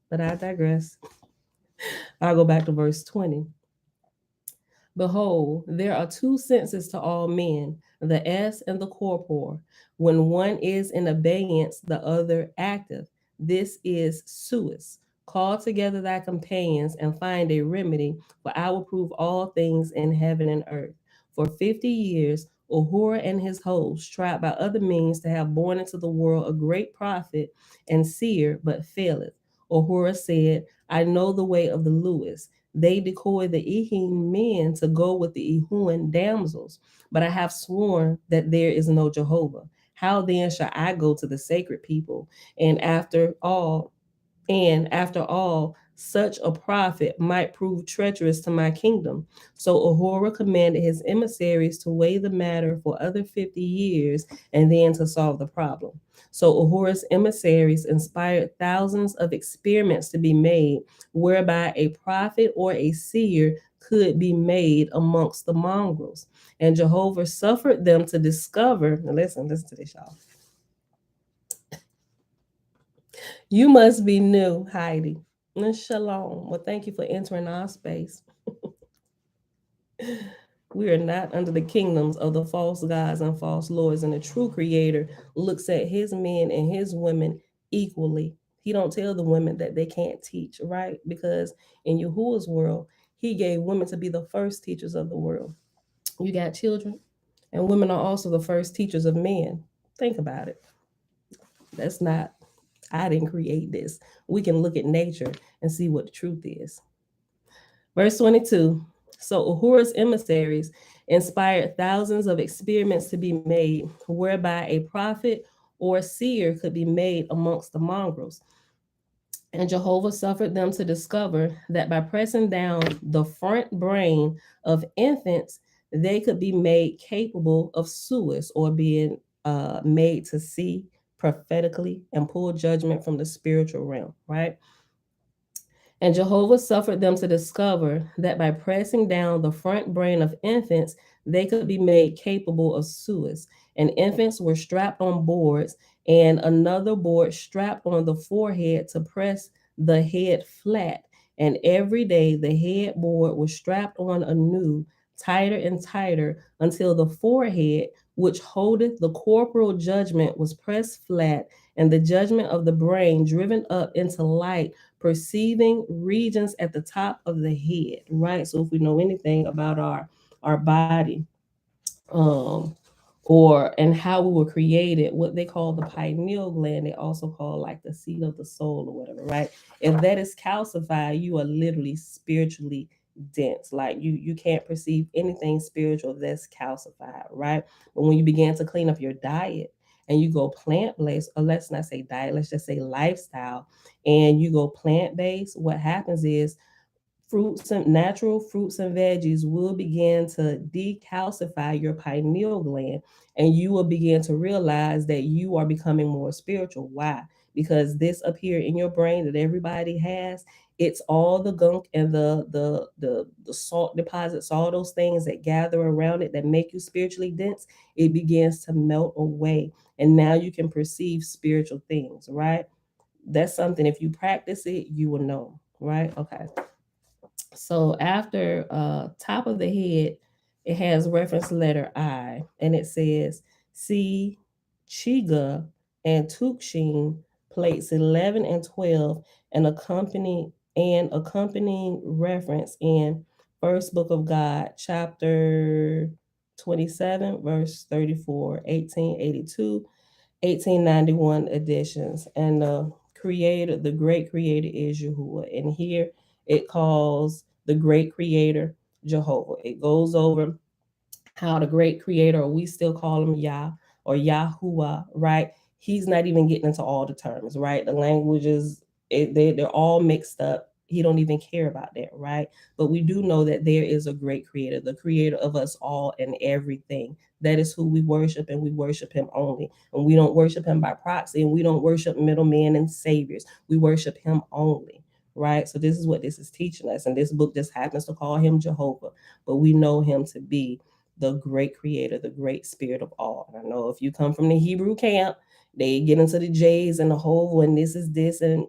Speaker 1: But I digress. I'll go back to verse 20. Behold, there are two senses to all men, the S and the corpore. When one is in abeyance, the other active. This is suis. Call together thy companions and find a remedy, for I will prove all things in heaven and earth. For 50 years, Ahura and his hosts tried by other means to have born into the world a great prophet and seer, but faileth. Ahura said, I know the way of the Lewis. They decoy the Ehim men to go with the Ehuan damsels, but I have sworn that there is no Jehovah. How then shall I go to the sacred people? And after all, such a prophet might prove treacherous to my kingdom. So Ahura commanded his emissaries to weigh the matter for other 50 years and then to solve the problem. So Ahura's emissaries inspired thousands of experiments to be made, whereby a prophet or a seer could be made amongst the mongrels. And Jehovah suffered them to discover, now listen to this, y'all. You must be new, Heidi. And shalom. Well, thank you for entering our space. We are not under the kingdoms of the false gods and false lords, and the true creator looks at his men and his women equally. He don't tell the women that they can't teach, right? Because in Yahuwah's world, he gave women to be the first teachers of the world. You got children, and women are also the first teachers of men. Think about it. That's not, I didn't create this. We can look at nature and see what the truth is. Verse 22. So Ahura's emissaries inspired thousands of experiments to be made, whereby a prophet or seer could be made amongst the mongrels. And Jehovah suffered them to discover that by pressing down the front brain of infants, they could be made capable of suis, or being made to see prophetically and pull judgment from the spiritual realm, right? And Jehovah suffered them to discover that by pressing down the front brain of infants, they could be made capable of suis. And infants were strapped on boards, and another board strapped on the forehead to press the head flat. And every day the headboard was strapped on anew, tighter and tighter, until the forehead, which holdeth the corporal judgment, was pressed flat, and the judgment of the brain driven up into light, perceiving regions at the top of the head, right? So if we know anything about our body, um, or and how we were created, what they call the pineal gland, they also call like the seat of the soul or whatever, right? If that is calcified, you are literally spiritually dense. Like you can't perceive anything spiritual that's calcified, right? But when you begin to clean up your diet and you go plant-based, or let's not say diet, let's just say lifestyle, and you go plant-based, what happens is fruits and natural fruits and veggies will begin to decalcify your pineal gland, and you will begin to realize that you are becoming more spiritual. Why? Because this up here in your brain that everybody has, it's all the gunk and the salt deposits, all those things that gather around it that make you spiritually dense. It begins to melt away, and now you can perceive spiritual things, right? That's something, if you practice it, you will know, right? Okay. So after top of the head, it has reference letter I, and it says see Chiga and Tukshin, plates 11 and 12, and accompanying reference in First Book of God, chapter 27, verse 34, 1882, 1891 editions. And the great creator is Yahuwah. And here it calls the great creator Jehovah. It goes over how the great creator, or we still call him Yah or Yahuwah, right? He's not even getting into all the terms, right? The languages, they're all mixed up. He don't even care about that, right? But we do know that there is a great creator, the creator of us all and everything. That is who we worship, and we worship him only. And we don't worship him by proxy, and we don't worship middlemen and saviors. We worship him only, right? So this is what this is teaching us. And this book just happens to call him Jehovah, but we know him to be the great creator, the great spirit of all. And I know if you come from the Hebrew camp, they get into the J's and the whole, and this is this, and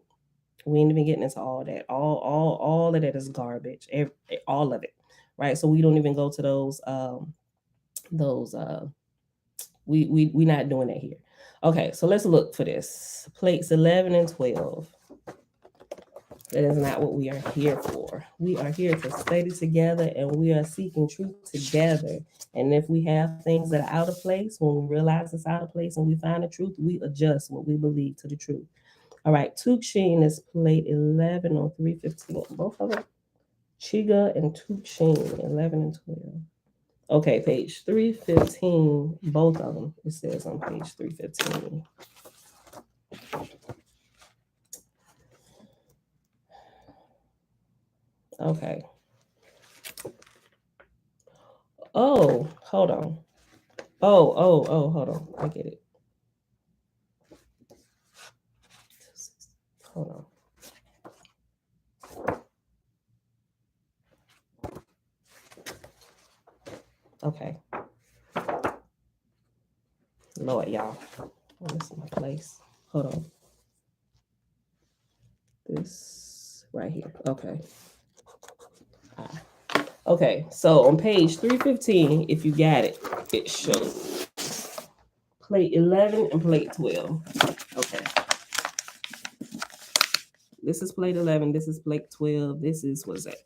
Speaker 1: we ain't even getting into all that. All of that is garbage. All of it, right? So we don't even go to those. We not doing that here. Okay, so let's look for this. Plates 11 and 12. That is not what we are here for. We are here to study together and we are seeking truth together. And if we have things that are out of place, when we realize it's out of place and we find the truth, we adjust what we believe to the truth. All right, Tukshin is plate 11 on 315. Both of them. Chiga and Tukshin, 11 and 12. Okay, page 315, both of them. It says on page 315. Okay. Oh, hold on. Oh, hold on. I get it. Hold on. Okay. Lord, y'all. Oh, this is my place. Hold on. This right here. Okay. Okay, so on page 315, if you got it, it shows plate 11 and plate 12. Okay. This is plate 11. This is plate 12. This is, what's that?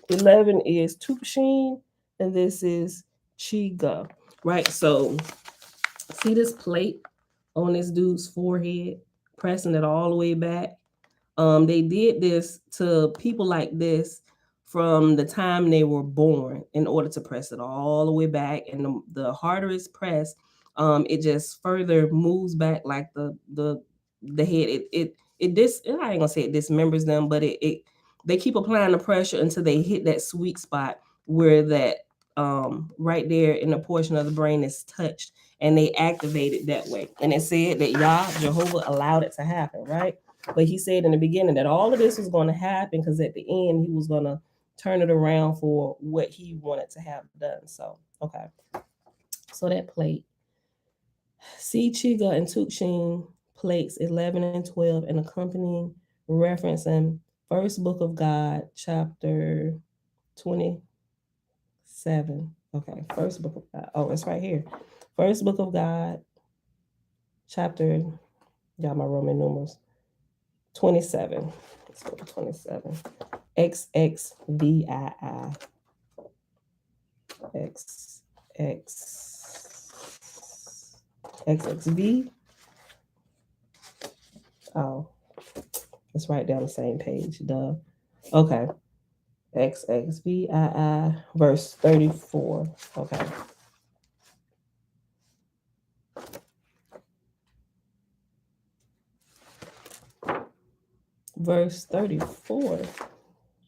Speaker 1: 11 is Tukshin, and this is Chiga. Right, so see this plate on this dude's forehead, pressing it all the way back. They did this to people like this from the time they were born in order to press it all the way back. And the harder it's pressed, it just further moves back like the head. I ain't gonna say it dismembers them, but it they keep applying the pressure until they hit that sweet spot where that right there in the portion of the brain is touched and they activate it that way. And it said that Jehovah allowed it to happen, right? But he said in the beginning that all of this was going to happen because at the end he was going to turn it around for what he wanted to have done. So, okay. So that plate. See Chiga and Tukshin plates 11 and 12 and accompanying reference in First Book of God, chapter 27. Okay, First Book of God. Oh, it's right here. First Book of God, chapter, y'all my Roman numerals, 27. Let's go to 27. XXVII. XXV. Oh, it's right down the same page. Duh. Okay. XXVII, verse 34. Okay. Verse 34.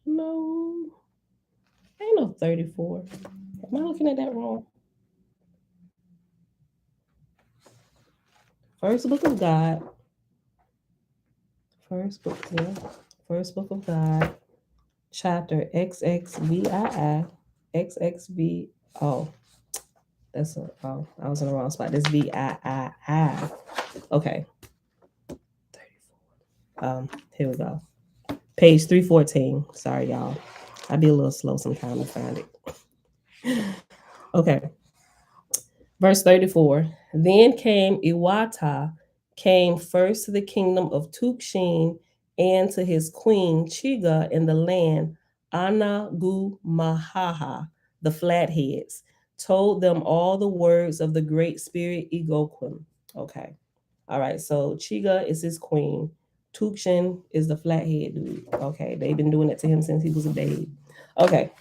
Speaker 1: No. Ain't no 34. Am I looking at that wrong? First Book of God. First Book of God, chapter XXVII. XXV. Oh, I was in the wrong spot. This VIII. Okay. 34. Here we go. Page 314. Sorry, y'all. I'd be a little slow sometimes to find it. Okay. Verse 34. Then came Iwata, came first to the kingdom of Tukshin and to his queen Chiga in the land Anagumahaha, the flatheads, told them all the words of the great spirit Egoquim. Okay. All right. So Chiga is his queen. Tukshin is the flathead dude. Okay. They've been doing it to him since he was a babe. Okay.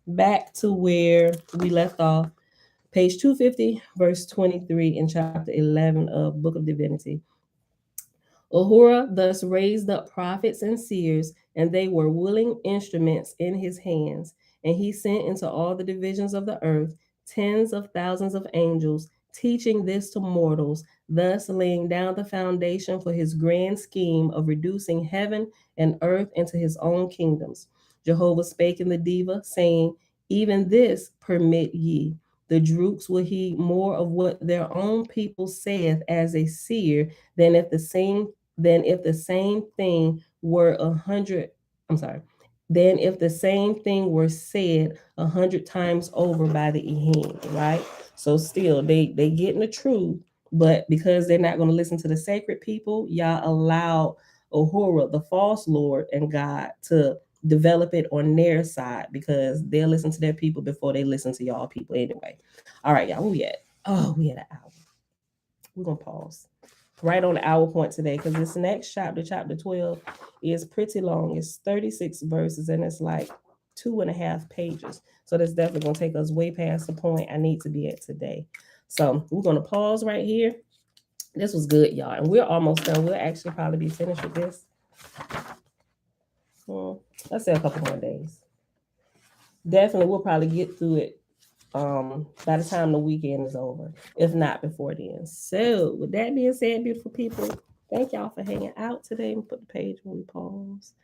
Speaker 1: Back to where we left off. Page 250, verse 23 in chapter 11 of Book of Divinity. Ahura thus raised up prophets and seers, and they were willing instruments in his hands. And he sent into all the divisions of the earth tens of thousands of angels, teaching this to mortals, thus laying down the foundation for his grand scheme of reducing heaven and earth into his own kingdoms. Jehovah spake in the Diva, saying, even this permit ye. The Drooks will heed more of what their own people saith as a seer than if the same thing were than if the same thing were said 100 times over by the Ehim, right? So still they getting the truth, but because they're not going to listen to the sacred people, y'all allow Uhura, the false Lord and God, to develop it on their side because they'll listen to their people before they listen to y'all people anyway. All right, y'all, where we at? Oh, we at an hour. We're gonna pause right on the hour point today because this next chapter, chapter 12, is pretty long. It's 36 verses and it's like 2.5 pages. So that's definitely gonna take us way past the point I need to be at today. So we're gonna pause right here. This was good, y'all, and we're almost done. We'll actually probably be finished with this. Let's say a couple more days. Definitely, we'll probably get through it by the time the weekend is over, if not before then. So, with that being said, beautiful people, thank y'all for hanging out today. Put the page when we pause.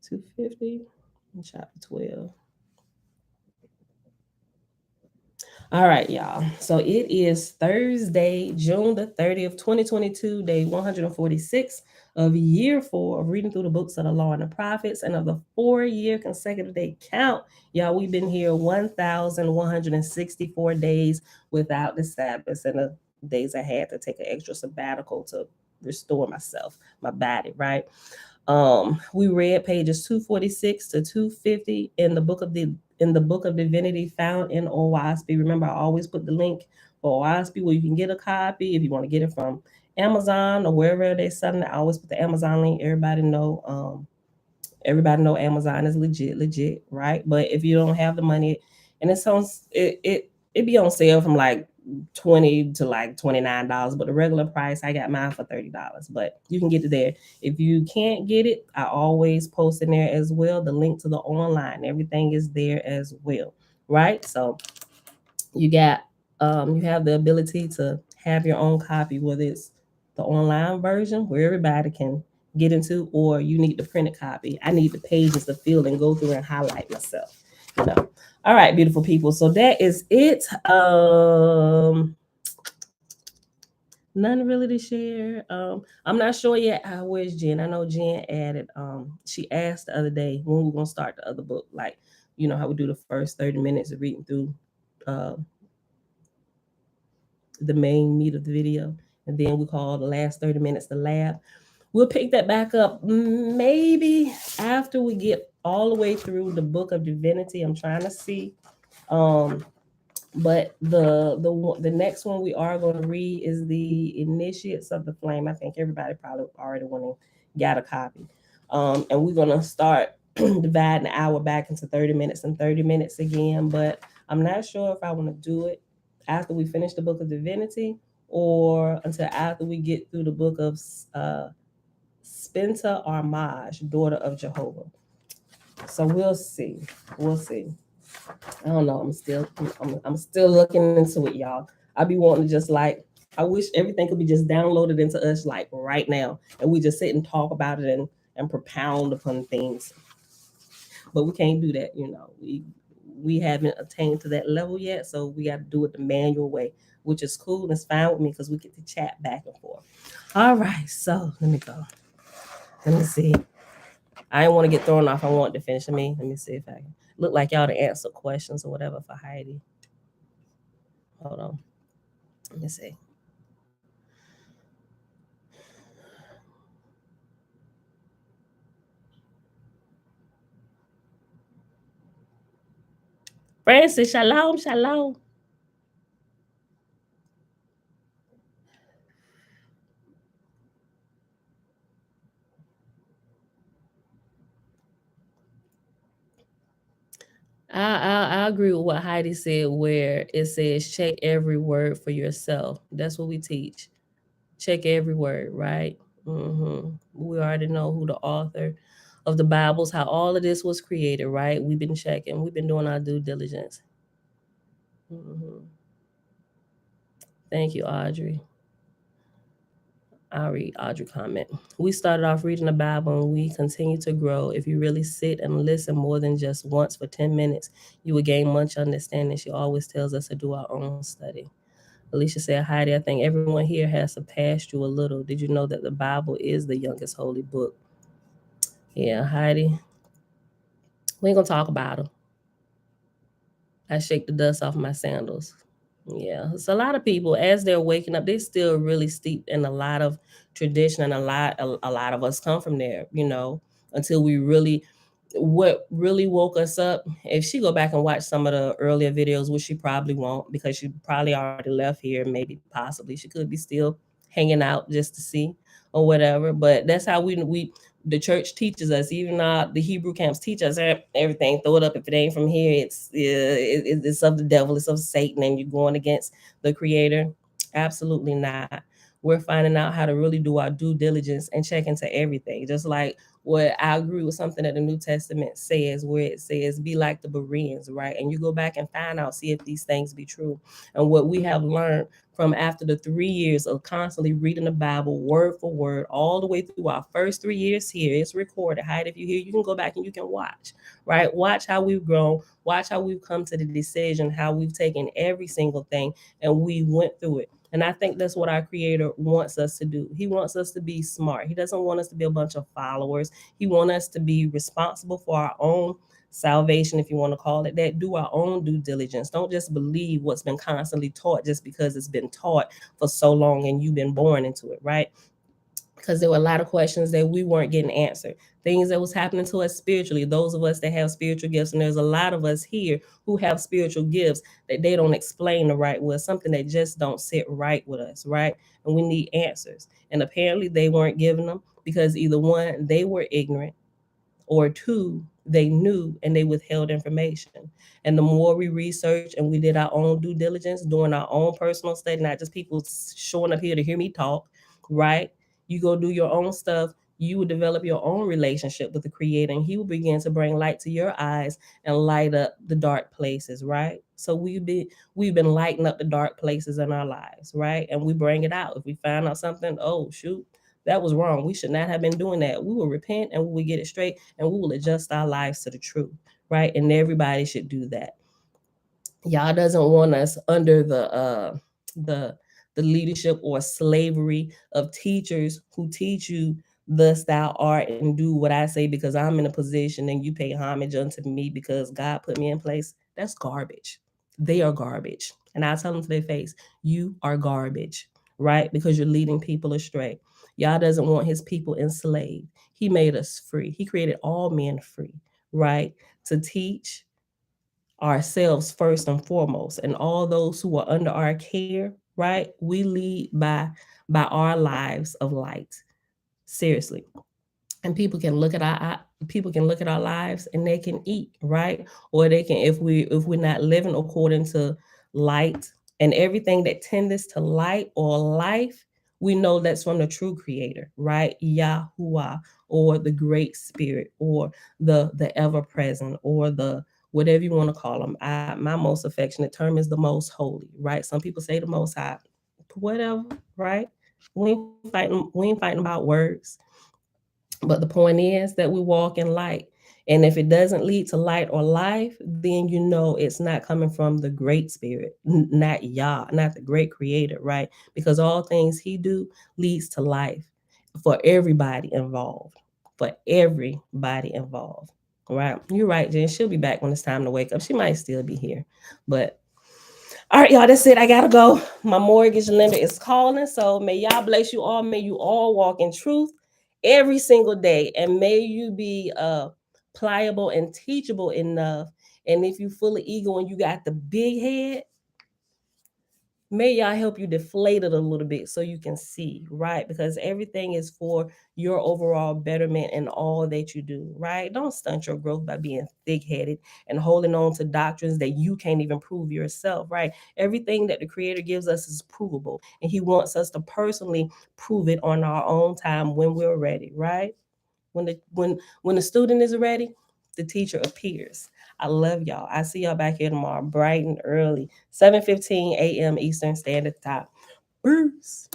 Speaker 1: 250 and chapter 12. All right, y'all. So it is Thursday, June the 30th, 2022, day 146 of year 4 of reading through the books of the law and the prophets, and of the 4-year consecutive day count. Y'all, we've been here 1,164 days without the Sabbath, and the days I had to take an extra sabbatical to restore myself, my body, right? We read pages 246 to 250 in the book of Divinity found in Oahspe. Remember, I always put the link for Oahspe where you can get a copy if you want to get it from Amazon or wherever they're selling it. I always put the Amazon link. Everybody know Amazon is legit, right? But if you don't have the money, and it be on sale from like $20 to like $29, but the regular price I got mine for $30. But you can get it there. If you can't get it, I always post in there as well the link to the online. Everything is there as well, right? So you got you have the ability to have your own copy, whether it's the online version where everybody can get into, or you need the printed copy. I need the pages to fill and go through and highlight myself. You know. All right, beautiful people. So that is it. None really to share. I'm not sure yet. Where's Jen? I know Jen added. She asked the other day when we're gonna start the other book. Like, you know how we do the first 30 minutes of reading through uh, the main meat of the video, and then we call the last 30 minutes the lab. We'll pick that back up maybe after we get all the way through the book of Divinity. I'm trying to see. But the next one we are going to read is the Initiates of the Flame. I think everybody probably already went and got a copy. And we're going to start dividing the hour back into 30 minutes and 30 minutes again. But I'm not sure if I want to do it after we finish the book of Divinity or until after we get through the book of Spenta Armage, daughter of Jehovah. So we'll see. We'll see. I don't know. I'm still looking into it, y'all. I be wanting to just like I wish everything could be just downloaded into us like right now, and we just sit and talk about it and propound upon things. But we can't do that, you know. We haven't attained to that level yet, so we got to do it the manual way, which is cool and it's fine with me because we get to chat back and forth. All right, so let me go. Let me see. I didn't want to get thrown off. I want to finish. Let me see if I can look like y'all to answer questions or whatever for Heidi. Hold on. Let me see. Francis, shalom, shalom. I agree with what Heidi said, where it says check every word for yourself. That's what we teach. Check every word, right? We already know who the author of the Bibles, how all of this was created, right? We've been checking, we've been doing our due diligence. Thank you, Audrey. I'll read Audrey comment. We started off reading the Bible and we continue to grow. If you really sit and listen more than just once for 10 minutes, you will gain much understanding. She always tells us to do our own study. Alicia said, Heidi, I think everyone here has surpassed you a little. Did you know that the Bible is the youngest holy book? Yeah, Heidi, we ain't gonna talk about them. I shake the dust off my sandals. Yeah, so a lot of people, as they're waking up, they're still really steeped in a lot of tradition, and a lot of us come from there, until we really, what really woke us up. If she go back and watch some of the earlier videos, which she probably won't, because she probably already left here, maybe possibly she could be still hanging out just to see or whatever. But that's how we the church teaches us, even the Hebrew camps teach us everything. Throw it up. If it ain't from here, it's of the devil, it's of Satan, and you're going against the Creator. Absolutely not. We're finding out how to really do our due diligence and check into everything. Just like what I agree with something that the New Testament says, where it says, "Be like the Bereans," right? And you go back and find out, see if these things be true. And what we have learned from after the 3 years of constantly reading the Bible word for word, all the way through our first 3 years here. It's recorded. Hide if you hear, you can go back and you can watch, right? Watch how we've grown, watch how we've come to the decision, how we've taken every single thing and we went through it. And I think that's what our Creator wants us to do. He wants us to be smart. He doesn't want us to be a bunch of followers. He wants us to be responsible for our own salvation, if you want to call it that. Do our own due diligence. Don't just believe what's been constantly taught just because it's been taught for so long and you've been born into it, right? Because there were a lot of questions that we weren't getting answered, things that was happening to us spiritually, those of us that have spiritual gifts. And there's a lot of us here who have spiritual gifts that they don't explain the right way, something that just don't sit right with us, right? And we need answers, and apparently they weren't giving them, because either one, they were ignorant, or two, they knew and they withheld information. And the more we researched and we did our own due diligence, doing our own personal study, not just people showing up here to hear me talk, right? You go do your own stuff. You will develop your own relationship with the Creator, and He will begin to bring light to your eyes and light up the dark places, right? So we've been lighting up the dark places in our lives, right? And we bring it out. If we find out something, oh shoot, that was wrong, we should not have been doing that, we will repent and we will get it straight, and we will adjust our lives to the truth, right? And everybody should do that. Y'all doesn't want us under the the leadership or slavery of teachers who teach you thus thou art and do what I say because I'm in a position and you pay homage unto me because God put me in place. That's garbage. They are garbage. And I tell them to their face, you are garbage, right? Because you're leading people astray. Yah doesn't want his people enslaved. He made us free. He created all men free, right? To teach ourselves first and foremost, and all those who are under our care, right? We lead by our lives of light. Seriously. And people can look at our lives and they can eat, right? Or they can, if we're not living according to light and everything that tends to light or life, we know that's from the true Creator, right? Yahuwah, or the Great Spirit, or the ever present, or the whatever you want to call them. My most affectionate term is the most holy, right? Some people say the most high, whatever, right? We ain't fighting about words, but the point is that we walk in light. And if it doesn't lead to light or life, then you know it's not coming from the great spirit, not Yah, not the great Creator, right? Because all things He do leads to life for everybody involved. For everybody involved. Right? You're right, Jen. She'll be back when it's time to wake up. She might still be here. But all right, y'all, that's it. I gotta go. My mortgage lender is calling. So may y'all bless you all. May you all walk in truth every single day. And may you be pliable and teachable enough. And if you full of ego and you got the big head, may y'all help you deflate it a little bit so you can see, right? Because everything is for your overall betterment in all that you do, right? Don't stunt your growth by being thick-headed and holding on to doctrines that you can't even prove yourself, right? Everything that the Creator gives us is provable, and He wants us to personally prove it on our own time when we're ready, right? When the student is ready, the teacher appears. I love y'all. I see y'all back here tomorrow, bright and early, 7:15 a.m. Eastern Standard Time. Peace.